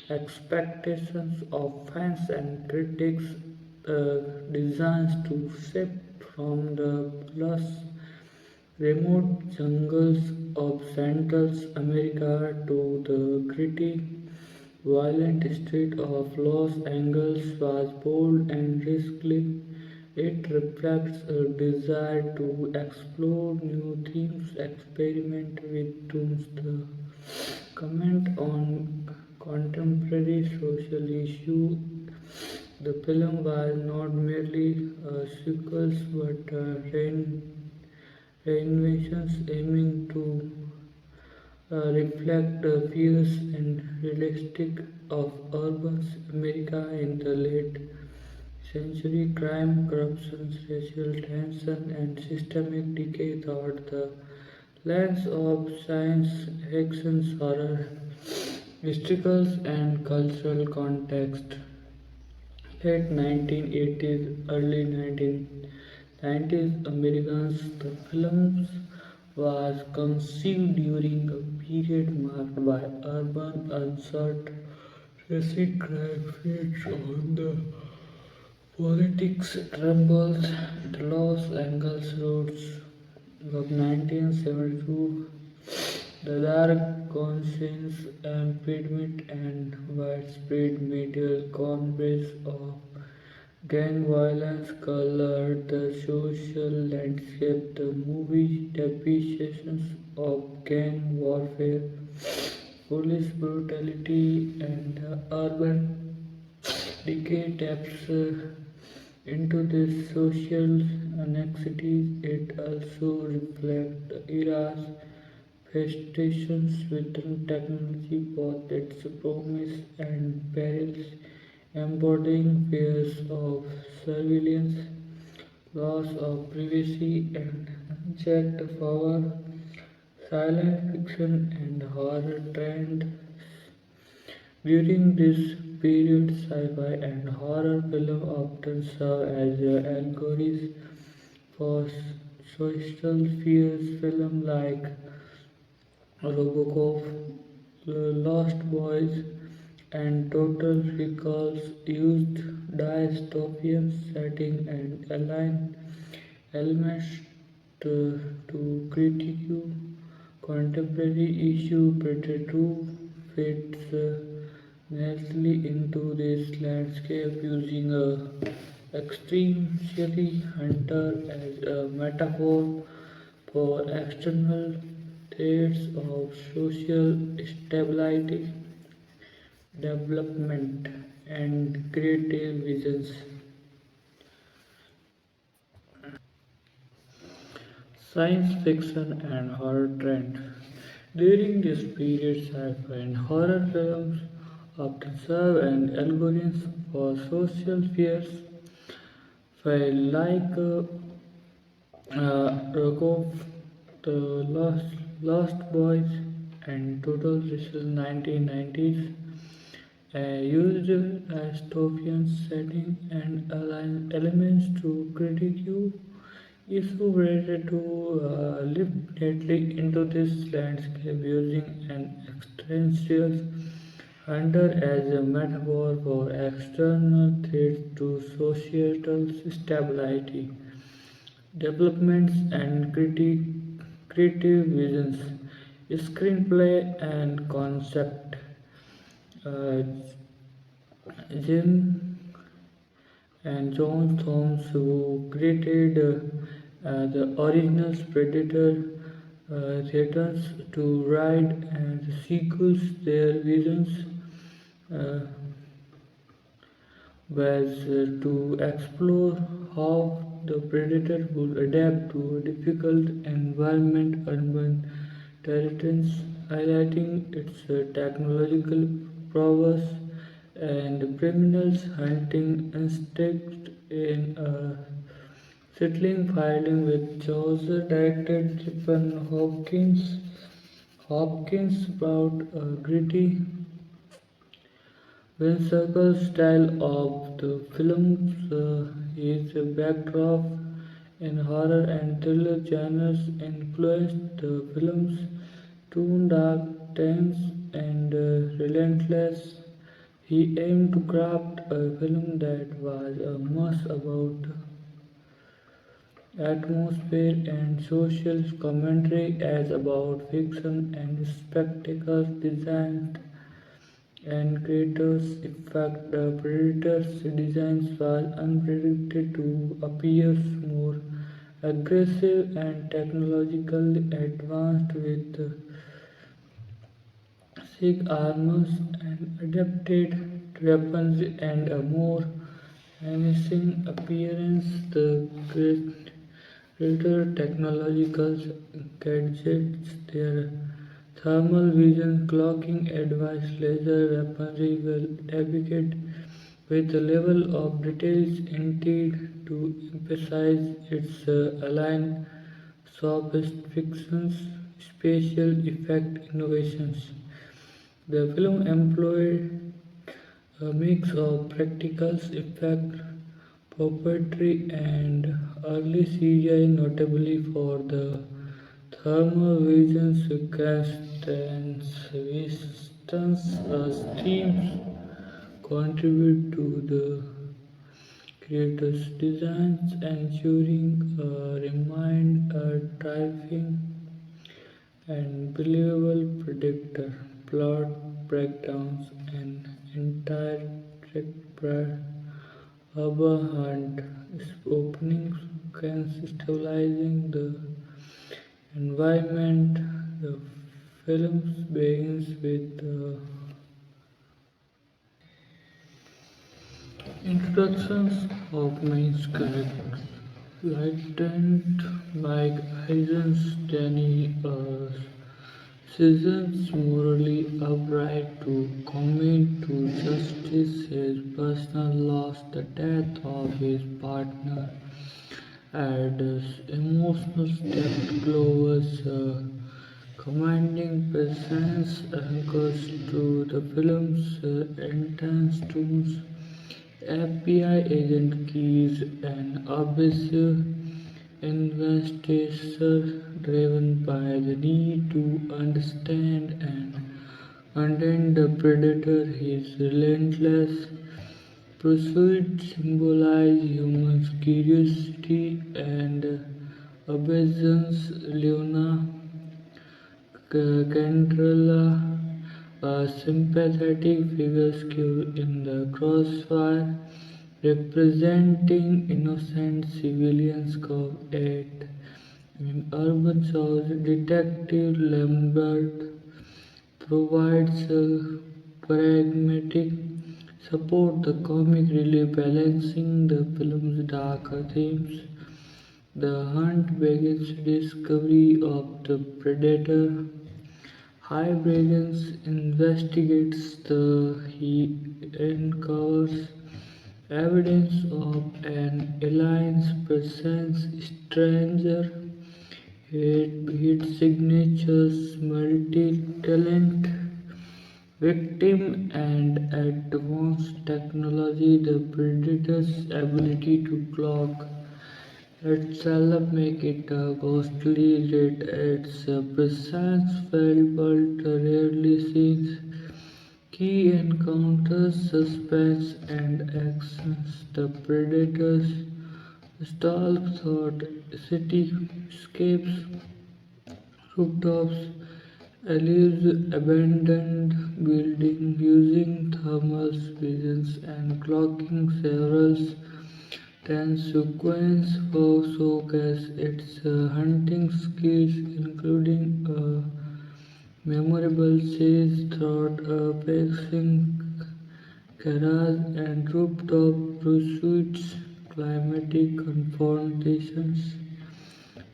expectations of fans and critics. Designs to shift from the lush, remote jungles of Central America to the gritty violent street of Los Angeles was bold and risky. It reflects a desire to explore new themes, experiment with tunes, the comment on contemporary social issue. The film was not merely a sequel but reinventions aiming to reflect the fears and realistic of urban America in the late century. Crime, corruption, racial tension, and systemic decay through the lens of science, action, horror, historical and cultural context. Late 1980s, early 1990s Americans, the films was conceived during a period marked by urban uncertainty, racing crime rates on the politics trembles, the Los Angeles roads of 1972, the dark conscience impediment and widespread media coverage of gang violence colored the social landscape. The movie depictions of gang warfare, police brutality, and urban decay taps into this social anxieties. It also reflects the era's frustrations with technology, both its promise and perils, embodying fears of surveillance, loss of privacy, and unchecked power. Silent fiction and horror trend during this period, sci-fi and horror films often serve as allegories for social fears. Films like Robocop, Lost Boys, and Total Recalls used dystopian setting and align elements to critique contemporary issue. Predator 2 fits nicely into this landscape using a extreme chili hunter as a metaphor for external threats of social stability, development, and creative visions. Science fiction and horror trend. During this period, sci-fi and horror films often serve as allegories for social fears, felt like Rokov, The Lost Boys, and Total Recall 1990s used dystopian setting and align elements to critique issue related to live neatly into this landscape using an existential hunter as a metaphor for external threats to societal stability, developments, and creative visions, screenplay and concept. Uh, Jim and John Thomas, who created the original Predator, returns to write and sequels. Their visions uh, was to explore how the predator would adapt to a difficult environment, urban territories, highlighting its technological prowess and criminals' hunting instinct in a settling filing with Chaucer directed Stephen Hopkins brought a gritty whimsical style of the films is a backdrop in horror and thriller genres influenced the film's tone dark, tense, and relentless. He aimed to craft a film that was a much about atmosphere and social commentary as about fiction and spectacle designed and creators effect the predator's designs was unpredicted to appear more aggressive and technologically advanced with thick armors and adapted. weapons, and a more menacing appearance. The greater technological gadgets, their thermal vision, clocking, advanced laser weaponry will navigate with a level of details intended to emphasize its aligned sophistications, special effect innovations. The film employed a mix of practical effects, puppetry, and early CGI, notably for the thermal vision sequence and Winston's themes contribute to the creator's designs, ensuring a remained a terrifying and believable predictor, plot breakdowns, and entire urban hunt opening sequence stabilizing the environment. The film begins with the introductions of main characters. Lieutenant Mike Isons, Danny seasons morally upright to commit to justice his personal loss, the death of his partner, adds emotional depth. Glover's commanding presence anchors to the film's intense tones. FBI agent Keys, an obsessive investigator driven by the need to understand and contain the predator. His relentless pursuit symbolizes human curiosity and obedience. Leona Cantrella, a sympathetic figure skewed in the crossfire, representing innocent civilians caught in urban South. Detective Lambert provides a pragmatic support, the comic relief balancing the film's darker themes. The hunt begins discovery of the predator. Hybrids investigates he uncovers evidence of an alien's presence, stranger hit signatures, multi-talent victim, and advanced technology. The predator's ability to clock itself make it a ghostly red. Its presence felt but rarely seen. Key encounters, suspense, and actions. The predators stalk thought cityscapes, rooftops, eludes abandoned buildings using thermal visions and clocking several tense sequence for showcase its hunting skills, including a memorable chase through a pacing garage and rooftop pursuits, climatic confrontations.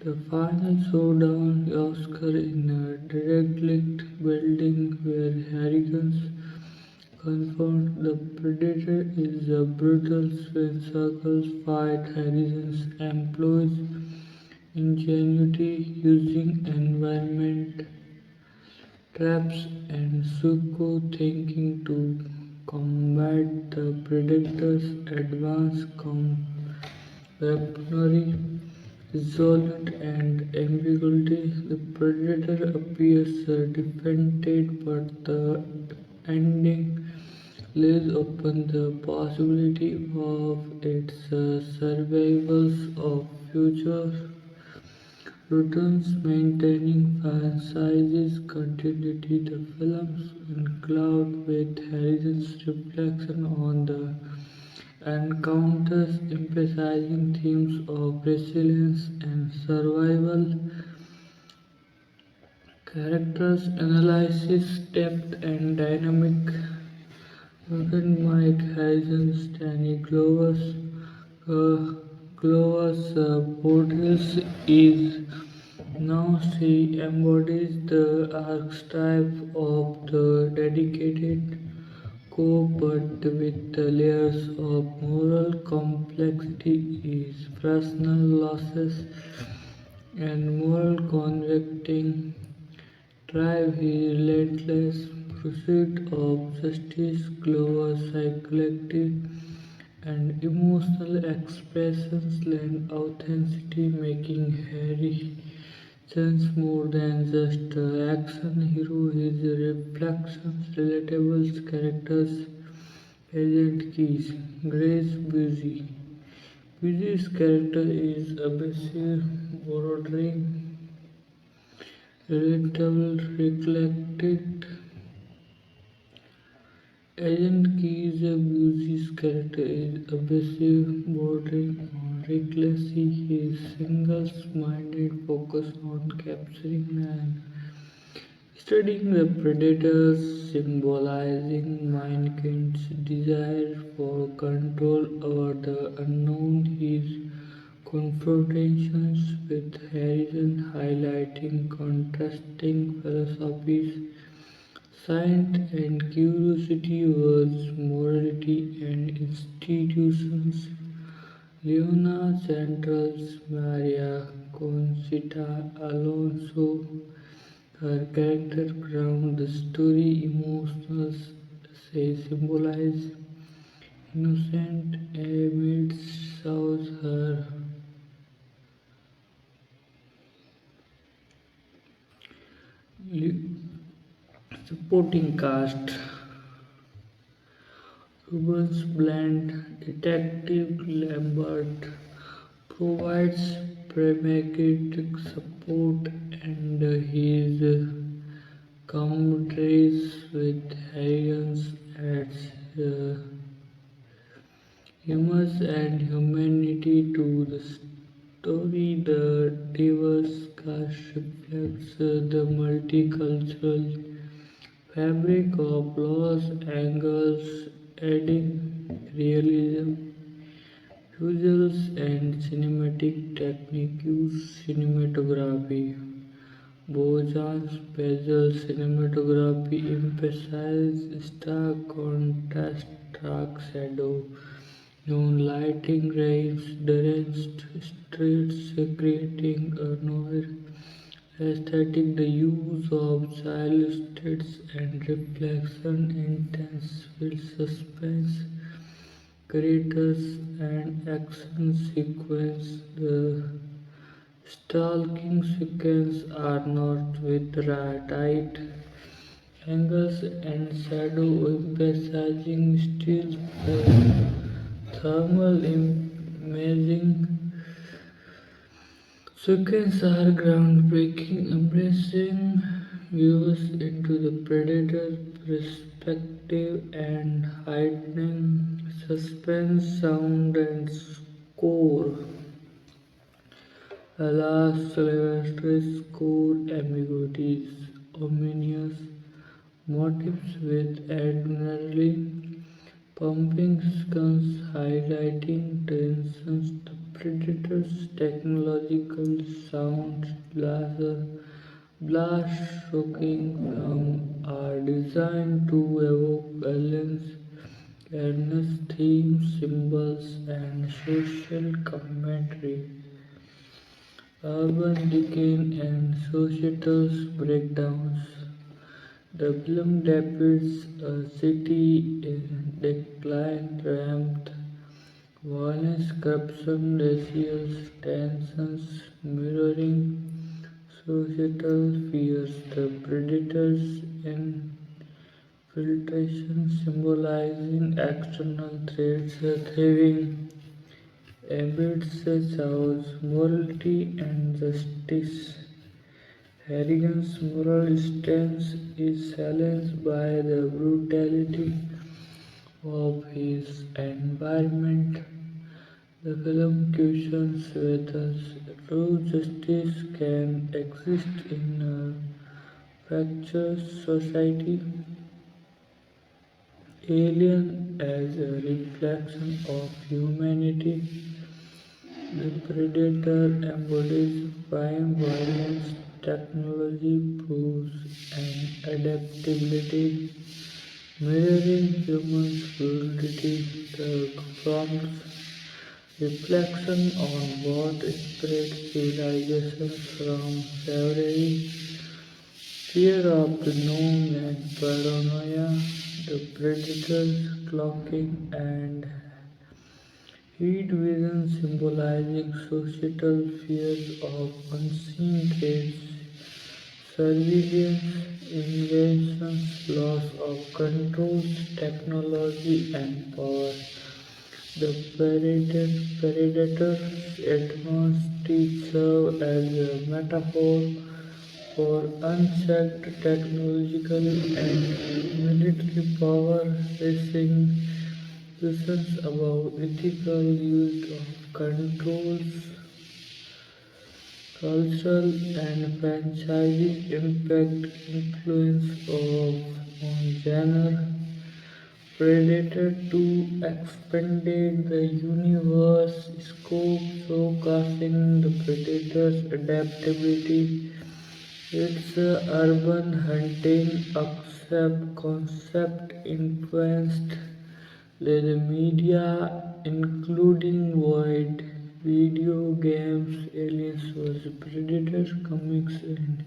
The final showdown occurs in a derelict building where hurricanes confront the predator is a brutal swing circles fight. Harrison employs ingenuity using environment traps and psycho thinking to combat the predator's advanced weaponry, resolute and ambiguity. The predator appears defeated, but the ending leaves open the possibility of its survivals of future returns, maintaining franchise's continuity. The films conclude with Harrison's reflection on the encounters, emphasizing themes of resilience and survival. Characters analysis, depth, and dynamic Again, Mike Harrison's Danny uh, Glover's portrayals is now she embodies the archetype of the dedicated co but with the layers of moral complexity is personal losses and moral convicting drive his relentless pursuit of justice, Glover's psychological and emotional expressions lend authenticity, making Harry Chance more than just an action hero. His reflections, relatable characters, agent keys, Grace Busey. Busey's character is abusive, bordering, relatable, reflected. Agent Keys Busey's character is abusive, bordering on recklessly. His single-minded focus on capturing and studying the predators, symbolizing mankind's desire for control over the unknown. His confrontations with Harrison highlighting contrasting philosophies, science and curiosity towards morality and institutions. Leona Central's Maria Conchita Alonso, her character ground the story emotional say symbolize innocent amidst shows her supporting cast. Ruben's Bland, Detective Lambert provides pragmatic support and his commentaries with Higgins adds humor and humanity to the story. The diverse cast reflects the multicultural fabric of Los Angeles, adding realism, visuals, and cinematic techniques. Cinematography. Bojan's Basil cinematography emphasizes stark contrast, dark shadow, neon lighting, rays, drenched streets, creating a noir aesthetic. The use of stylistics and reflection intensifies suspense, characters, and action sequence. The stalking sequence are not with tight angles and shadow emphasizing still thermal imaging. Sequences are groundbreaking, embracing viewers into the predator perspective and heightening suspense, sound, and score. Alas, Sylvester's core ambiguities, ominous motifs with adrenaline pumping guns highlighting tensions. The Predator's technological sound laser blast shocking are designed to evoke violence, awareness themes, symbols, and social commentary. Urban decay and societal breakdowns. The film depicts a city in decline, ramped violence, corruption, racial tensions, mirroring societal fears. The predators' infiltration, symbolizing external threats, thriving amidst chaos, morality, and justice. Harrigan's moral stance is challenged by the brutality of his environment. The film questions whether true justice can exist in a fractured society. Alien as a reflection of humanity, the predator embodies crime, violence, technology proves and adaptability, mirroring human fluidity. The prompts reflection on what spread civilization from savagery, fear of the known and paranoia, the predators clocking and heat vision symbolizing societal fears of unseen threats, surveillance, invasions, loss of control, technology and power. The predator's advanced teeth serve as a metaphor for unchecked technological and military power, raising questions about ethical use of controls, cultural and franchising impact, influence of on genre. Predator 2 expanded the universe scope, showcasing the Predator's adaptability. Its urban hunting concept influenced the media, including Void, video games, Aliens vs. Predator comics, and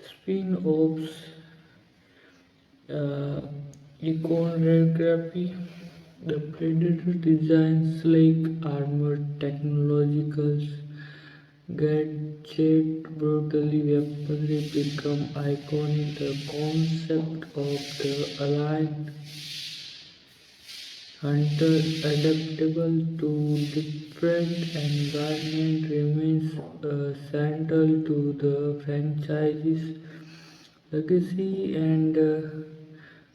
spin-offs, uh, iconography. The Predator designs sleek, armored technologicals, gadget, brutally weaponry become iconic. The concept of the alien hunter adaptable to different environments remains central to the franchise's legacy and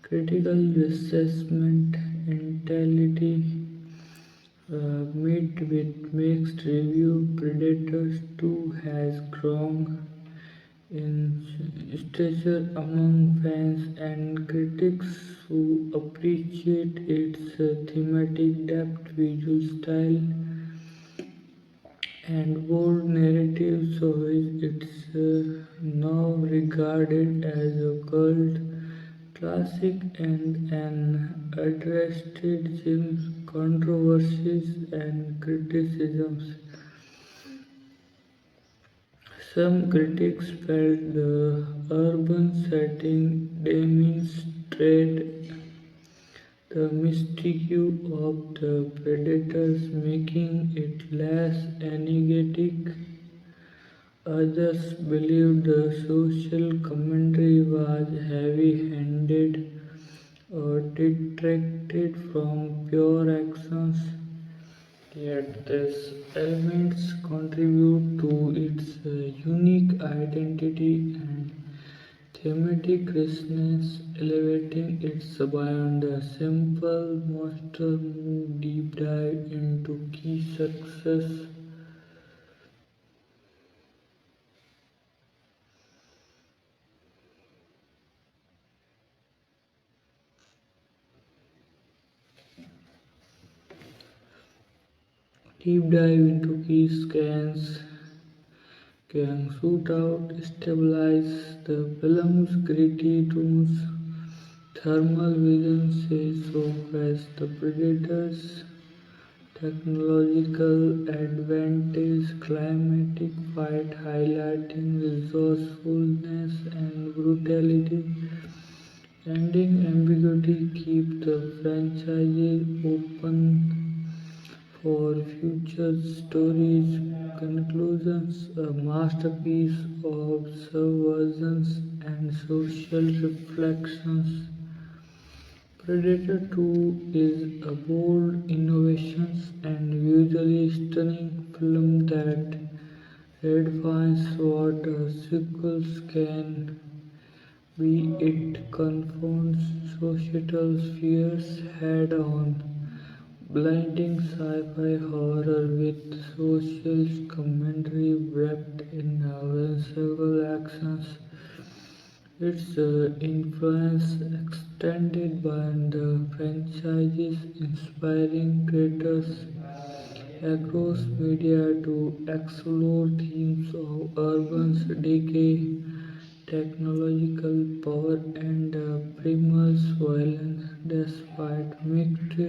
critical assessment intelligently met with mixed review. Predators 2 has grown in stature among fans and critics who appreciate its thematic depth, visual style, and bold narrative. So it's now regarded as a cult classic and an addressed controversies and criticisms. Some critics felt the urban setting demonstrated the mystique of the predators, making it less enigmatic. Others believed the social commentary was heavy-handed or detracted from pure actions. Yet these elements contribute to its unique identity and thematic richness, elevating it beyond a simple monster move deep dive into key success. Deep dive into key scans can shoot out, stabilize the film's gritty tones. Thermal vision says so as the Predator's technological advantage, climatic fight highlighting resourcefulness and brutality, ending ambiguity keep the franchise open for future stories. Conclusions, a masterpiece of subversions and social reflections. Predator 2 is a bold innovation and visually stunning film that redefines what a sequel can be. It confronts societal fears head on, blending sci-fi horror with social commentary wrapped in whimsical actions. Its influence extended by the franchises, inspiring creators across media to explore themes of urban decay, technological power, and primal violence. Despite mixed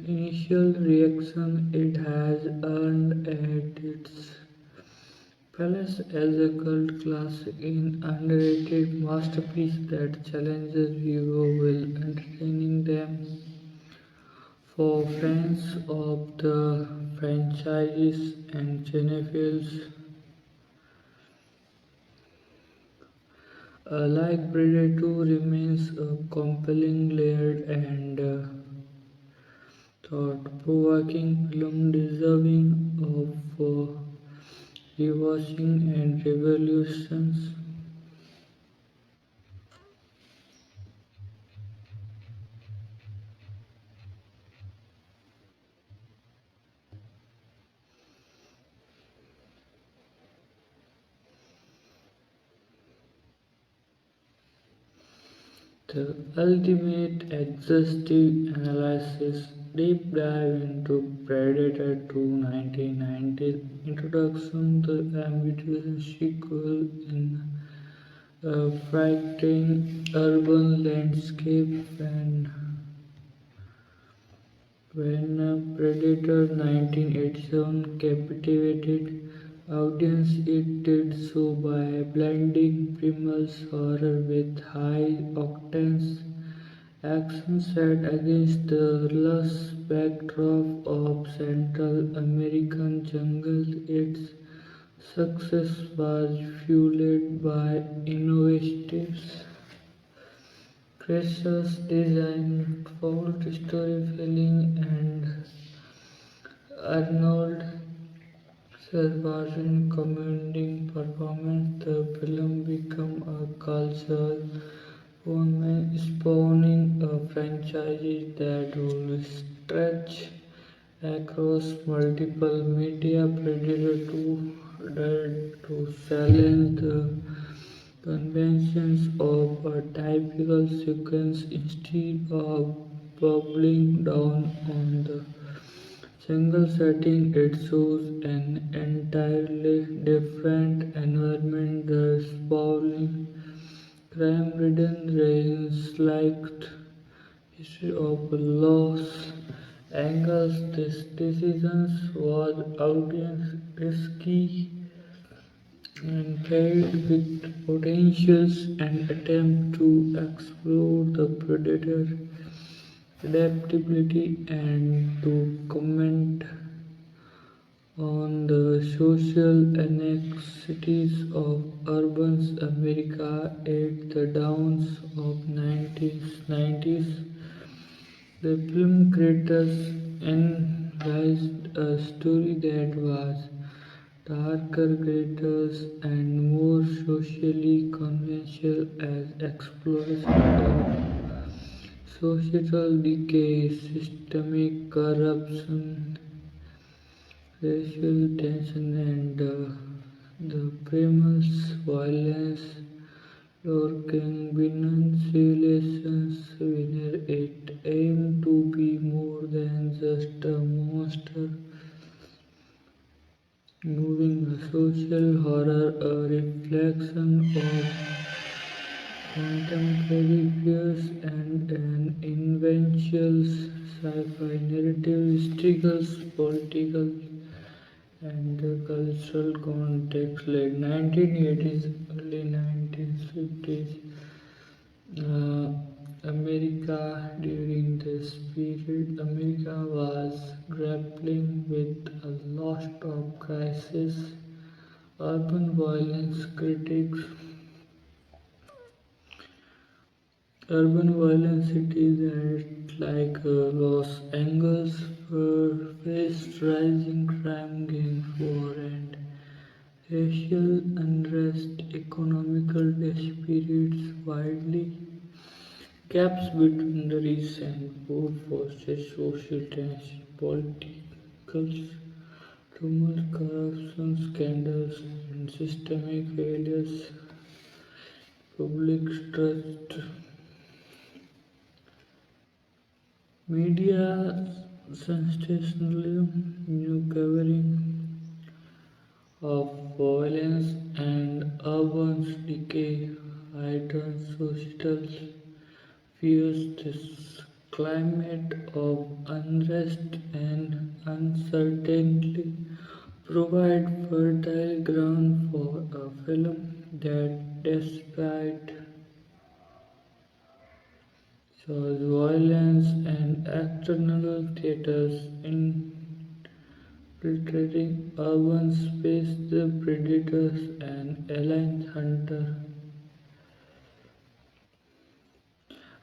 initial reaction, it has earned at its place as a cult classic in underrated masterpiece that challenges viewers while entertaining them. For fans of the franchises and cinephiles alike, Predator 2 remains a compelling, layered, and thought-provoking film deserving of rewatching and revolutions. The ultimate exhaustive analysis deep dive into Predator 2 1990's introduction, the ambitious sequel in a frightening urban landscape when Predator 1987 captivated audience, it did so by blending primal horror with high-octane action set against the lush backdrop of Central American jungles. Its success was fueled by innovative creatures design, bold storytelling, and Arnold Schwarzenegger's commanding performance. The film became a cultural phenomenon, spawning a franchise that would stretch across multiple media. Predator 2 dared to challenge the conventions of a typical sequence instead of bubbling down on the single setting. It shows an entirely different environment, the sprawling, crime-ridden range-like history of Los Angeles. This decision was audience risky and carried with potentials and attempt to explore the predator adaptability and to comment on the social inequities of urban America at the dawns of 1990s. The film creators envisaged a story that was darker, greater, and more socially conventional as exploration of societal decay, systemic corruption, racial tension, and the primal violence lurking beneath civilizations, where it aimed to be more than just a monster moving, a social horror, a reflection of contemporary fears, and an eventual sci-fi narrative struggles political and cultural context. Late 1980s, early 1950s, uh, America during this period, America was grappling with a lot of crisis. Urban violence critics Urban violence cities like Los Angeles faced rising crime, gang war, and racial unrest, economical disparities, widely gaps between the rich and poor forces, social tension, political tumult, corruption scandals, and systemic failures public trust. Media sensationalism, new covering of violence and urban decay heightened societal fears. This climate of unrest and uncertainty provide fertile ground for a film that, despite shows violence and external theaters infiltrating urban space, the predators and alien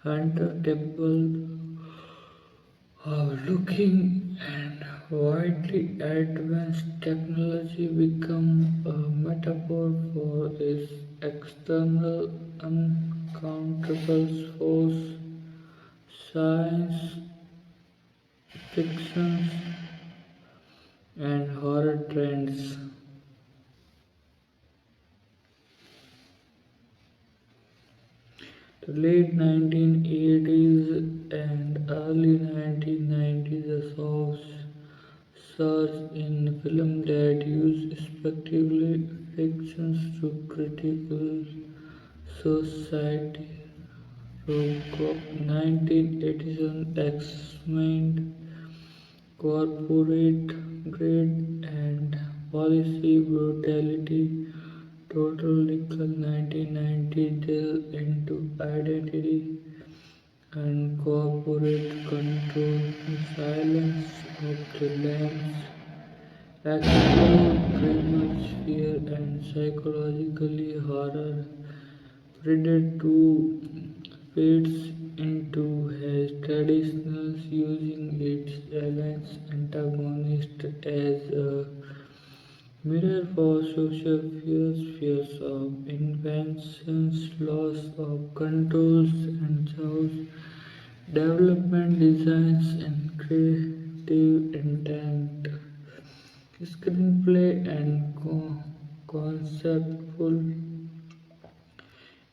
hunter temple looking and widely advanced technology become a metaphor for this external uncountable force. Science fiction and horror trends. The late 1980s and early 1990s saw surge in film that used spectacular fictions to critical society. Robocop 1987 examined corporate greed and policy brutality. Total Recall 1990 delved into identity and corporate control. The Silence of the Lambs explored primal fear and psychologically horror. Predator 2 fits into his traditionals, using its alliance antagonist as a mirror for social fears, fears of inventions, loss of controls and chaos, development designs and creative intent, screenplay and conceptual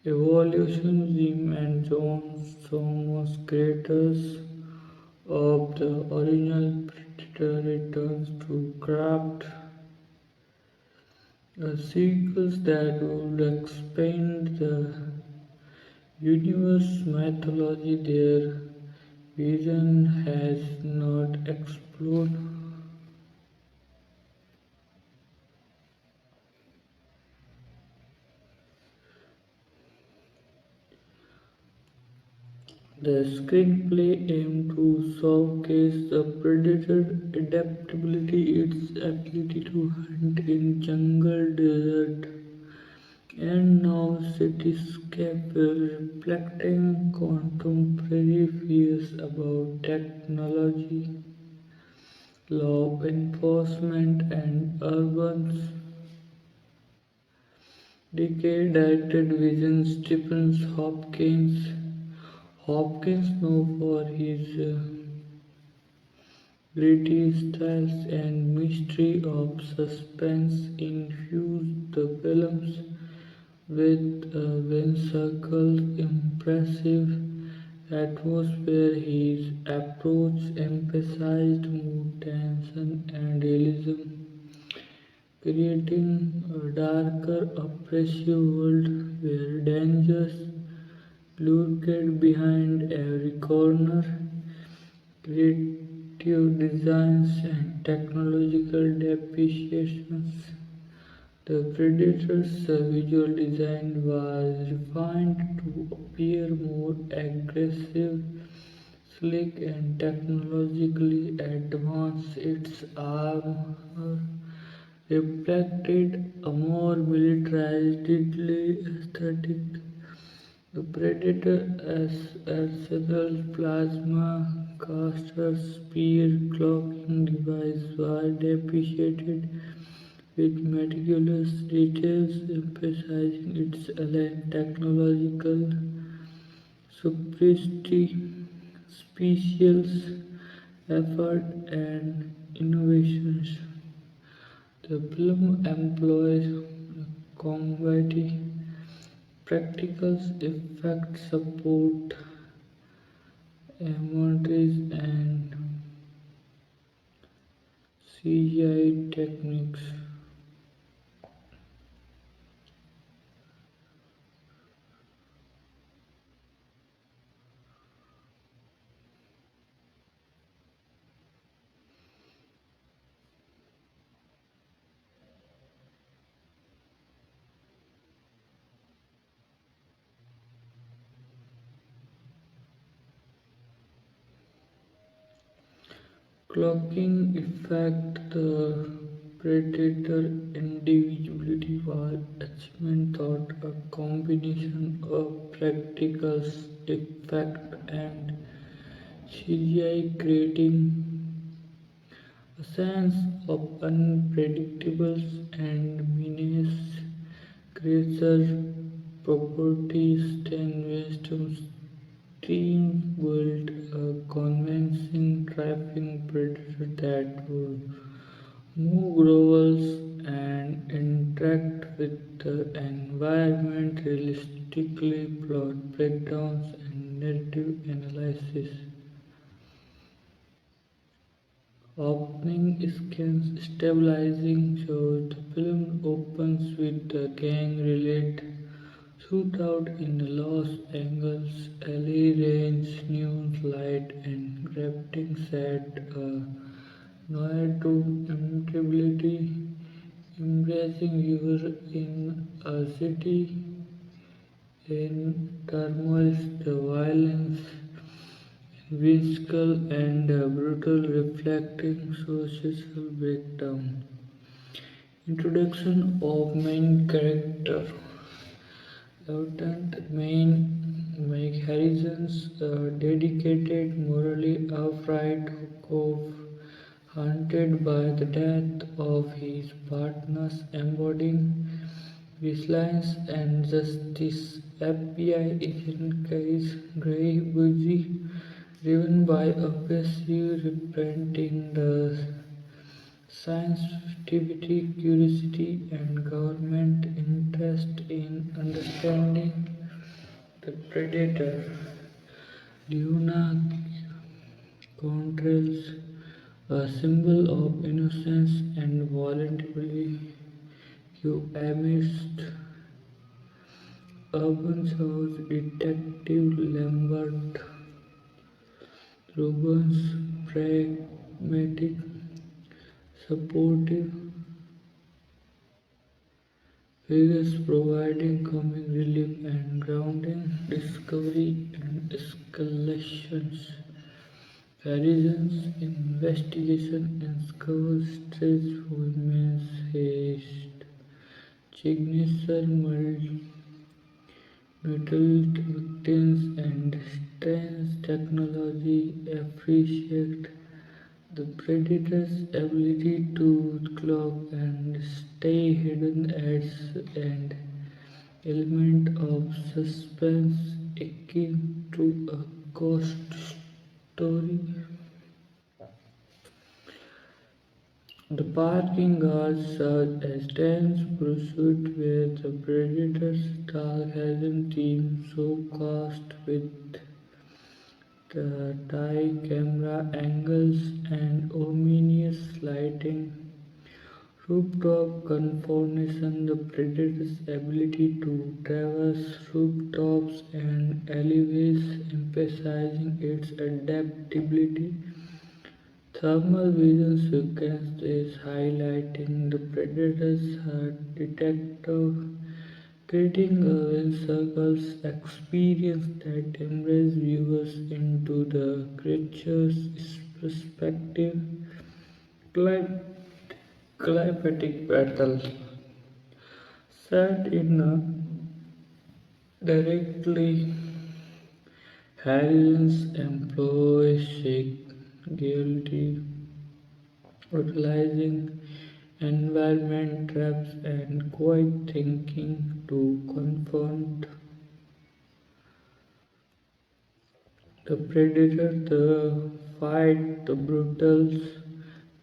evolution. Jim and John Somos, creators of the original Predator, returns to craft sequels that would expand the universe mythology their vision has not explored. The screenplay aimed to showcase the predator's adaptability, its ability to hunt in jungle, desert, and now cityscape, reflecting contemporary fears about technology, law enforcement, and urban decay. Directed vision Stephen Hopkins, known for his gritty styles and mystery of suspense, infused the films with a whimsical, impressive atmosphere. His approach emphasized mood, tension, and realism, creating a darker, oppressive world where dangers lurked behind every corner. Creative designs and technological depreciations. The Predator's visual design was refined to appear more aggressive, slick, and technologically advanced. Its armor reflected a more militarized aesthetic. The Predator's arsenal, plasma caster, spear, cloaking device were depreciated with meticulous details, emphasizing its alien technological superiority, special effort, and innovations. The film employs combat Practical effects support imagery and CGI techniques. Clocking effect the predator individuality was achievement thought a combination of practical effect and CGI creating a sense of unpredictable and menace creature properties. Ten wisdoms team built a convincing tracking predator that would move, growls, and interact with the environment realistically. Plot breakdowns and narrative analysis. Opening scans stabilizing shows the film opens with the gang related shootout in the Los Angeles LA range, neon light and grabbing set a nod to immutability, embracing viewers in a city in turmoil, the violence whimsical and brutal, reflecting social breakdown. Introduction of main character. Lieutenant Mike Harrison's dedicated, morally upright cop, haunted by the death of his partners, embodying resilience and justice. FBI agent Case Gray Busey, driven by a passive repenting the sensitivity, curiosity, and government interest in understanding the predator. Luna contrails a symbol of innocence and voluntarily you amidst urban shows detective Lambert Rubens pragmatic, supportive figures providing comic relief and grounding discovery and escalations. Harrison's investigation uncovers strange women's haste, signature mutiled victims, and strange technology appreciate the predator's ability to cloak and stay hidden adds an element of suspense akin to a ghost story. The parking guards serve as tense pursuit where the predator's sarcasm theme so cast with the tight camera angles and ominous lighting. Rooftop conformation, the predator's ability to traverse rooftops and alleyways, emphasizing its adaptability. Thermal vision sequence is highlighting the predator's heart detector, creating a circles experience that immerses viewers into the creature's perspective. Clim- Climatic battle set in a directly Harrison's employs guilty utilizing environment traps and quiet thinking to confront the predator, the fight, the brutals,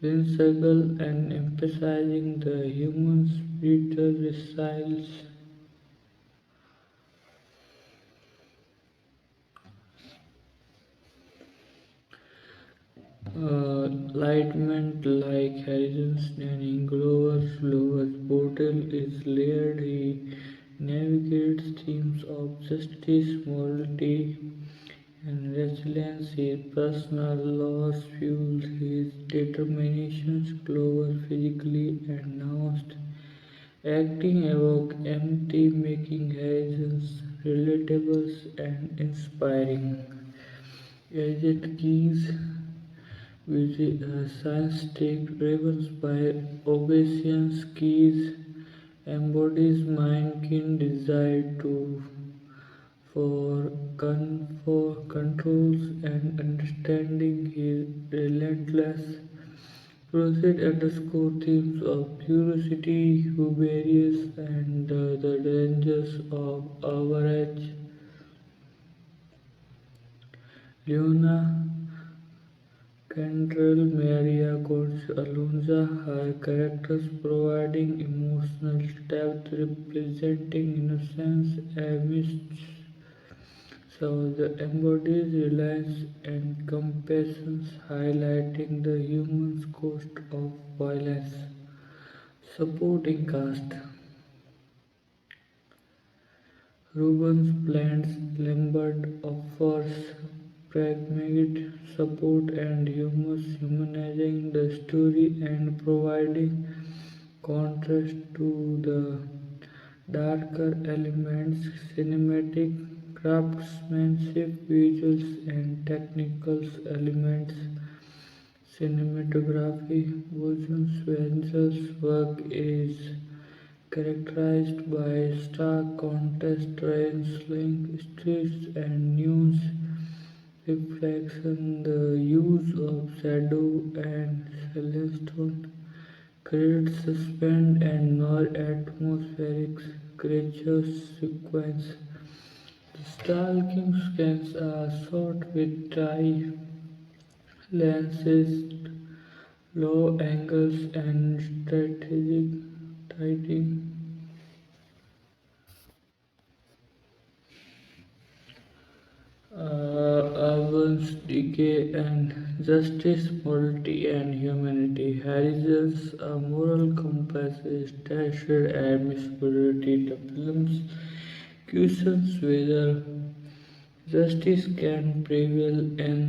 whimsical and emphasizing the human spiritual resilience. Lightment like Harrison's and Glover's portal is layered. He navigates themes of justice, morality, and resilience. His personal loss fuels his determination. Glover physically announced acting evoke empathy, making Harrison's relatable and inspiring. Agent Keys with science tech driven by obedience. Keys embodies mind-keen desire to for controls and understanding. His relentless pursuit underscore themes of curiosity, hubris, and the dangers of average. Leona Cantrell Maria Cortes Alonso, her characters providing emotional depth, representing innocence amidst so the embodies reliance and compassion, highlighting the human cost of violence. Supporting cast Rubens blends Lambert offers pragmatic support and humor, humanizing the story and providing contrast to the darker elements. Cinematic craftsmanship, visuals, and technical elements. Cinematography, Wilson Wenzel's work is characterized by stark contrast, dazzling streets and nuance reflection. The use of shadow and celestine creates suspense and more atmospheric creatures sequence. The stalking scans are shot with dry lenses, low angles, and strategic lighting. Urban's decay and justice, morality, and humanity. Harrison's moral compass is tested and mispriority. The film's questions whether justice can prevail in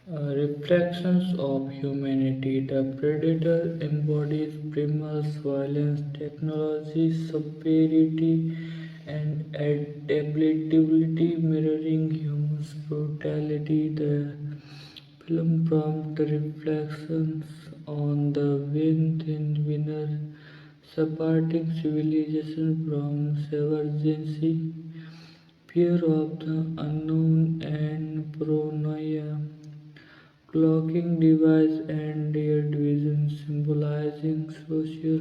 reflections of humanity. The predator embodies primal violence, technology superiority, and adaptability, mirroring human brutality. The film prompts reflections on the win-win winner, separating civilization from sovereignty, fear of the unknown, and paranoia. Clocking device and their division symbolizing social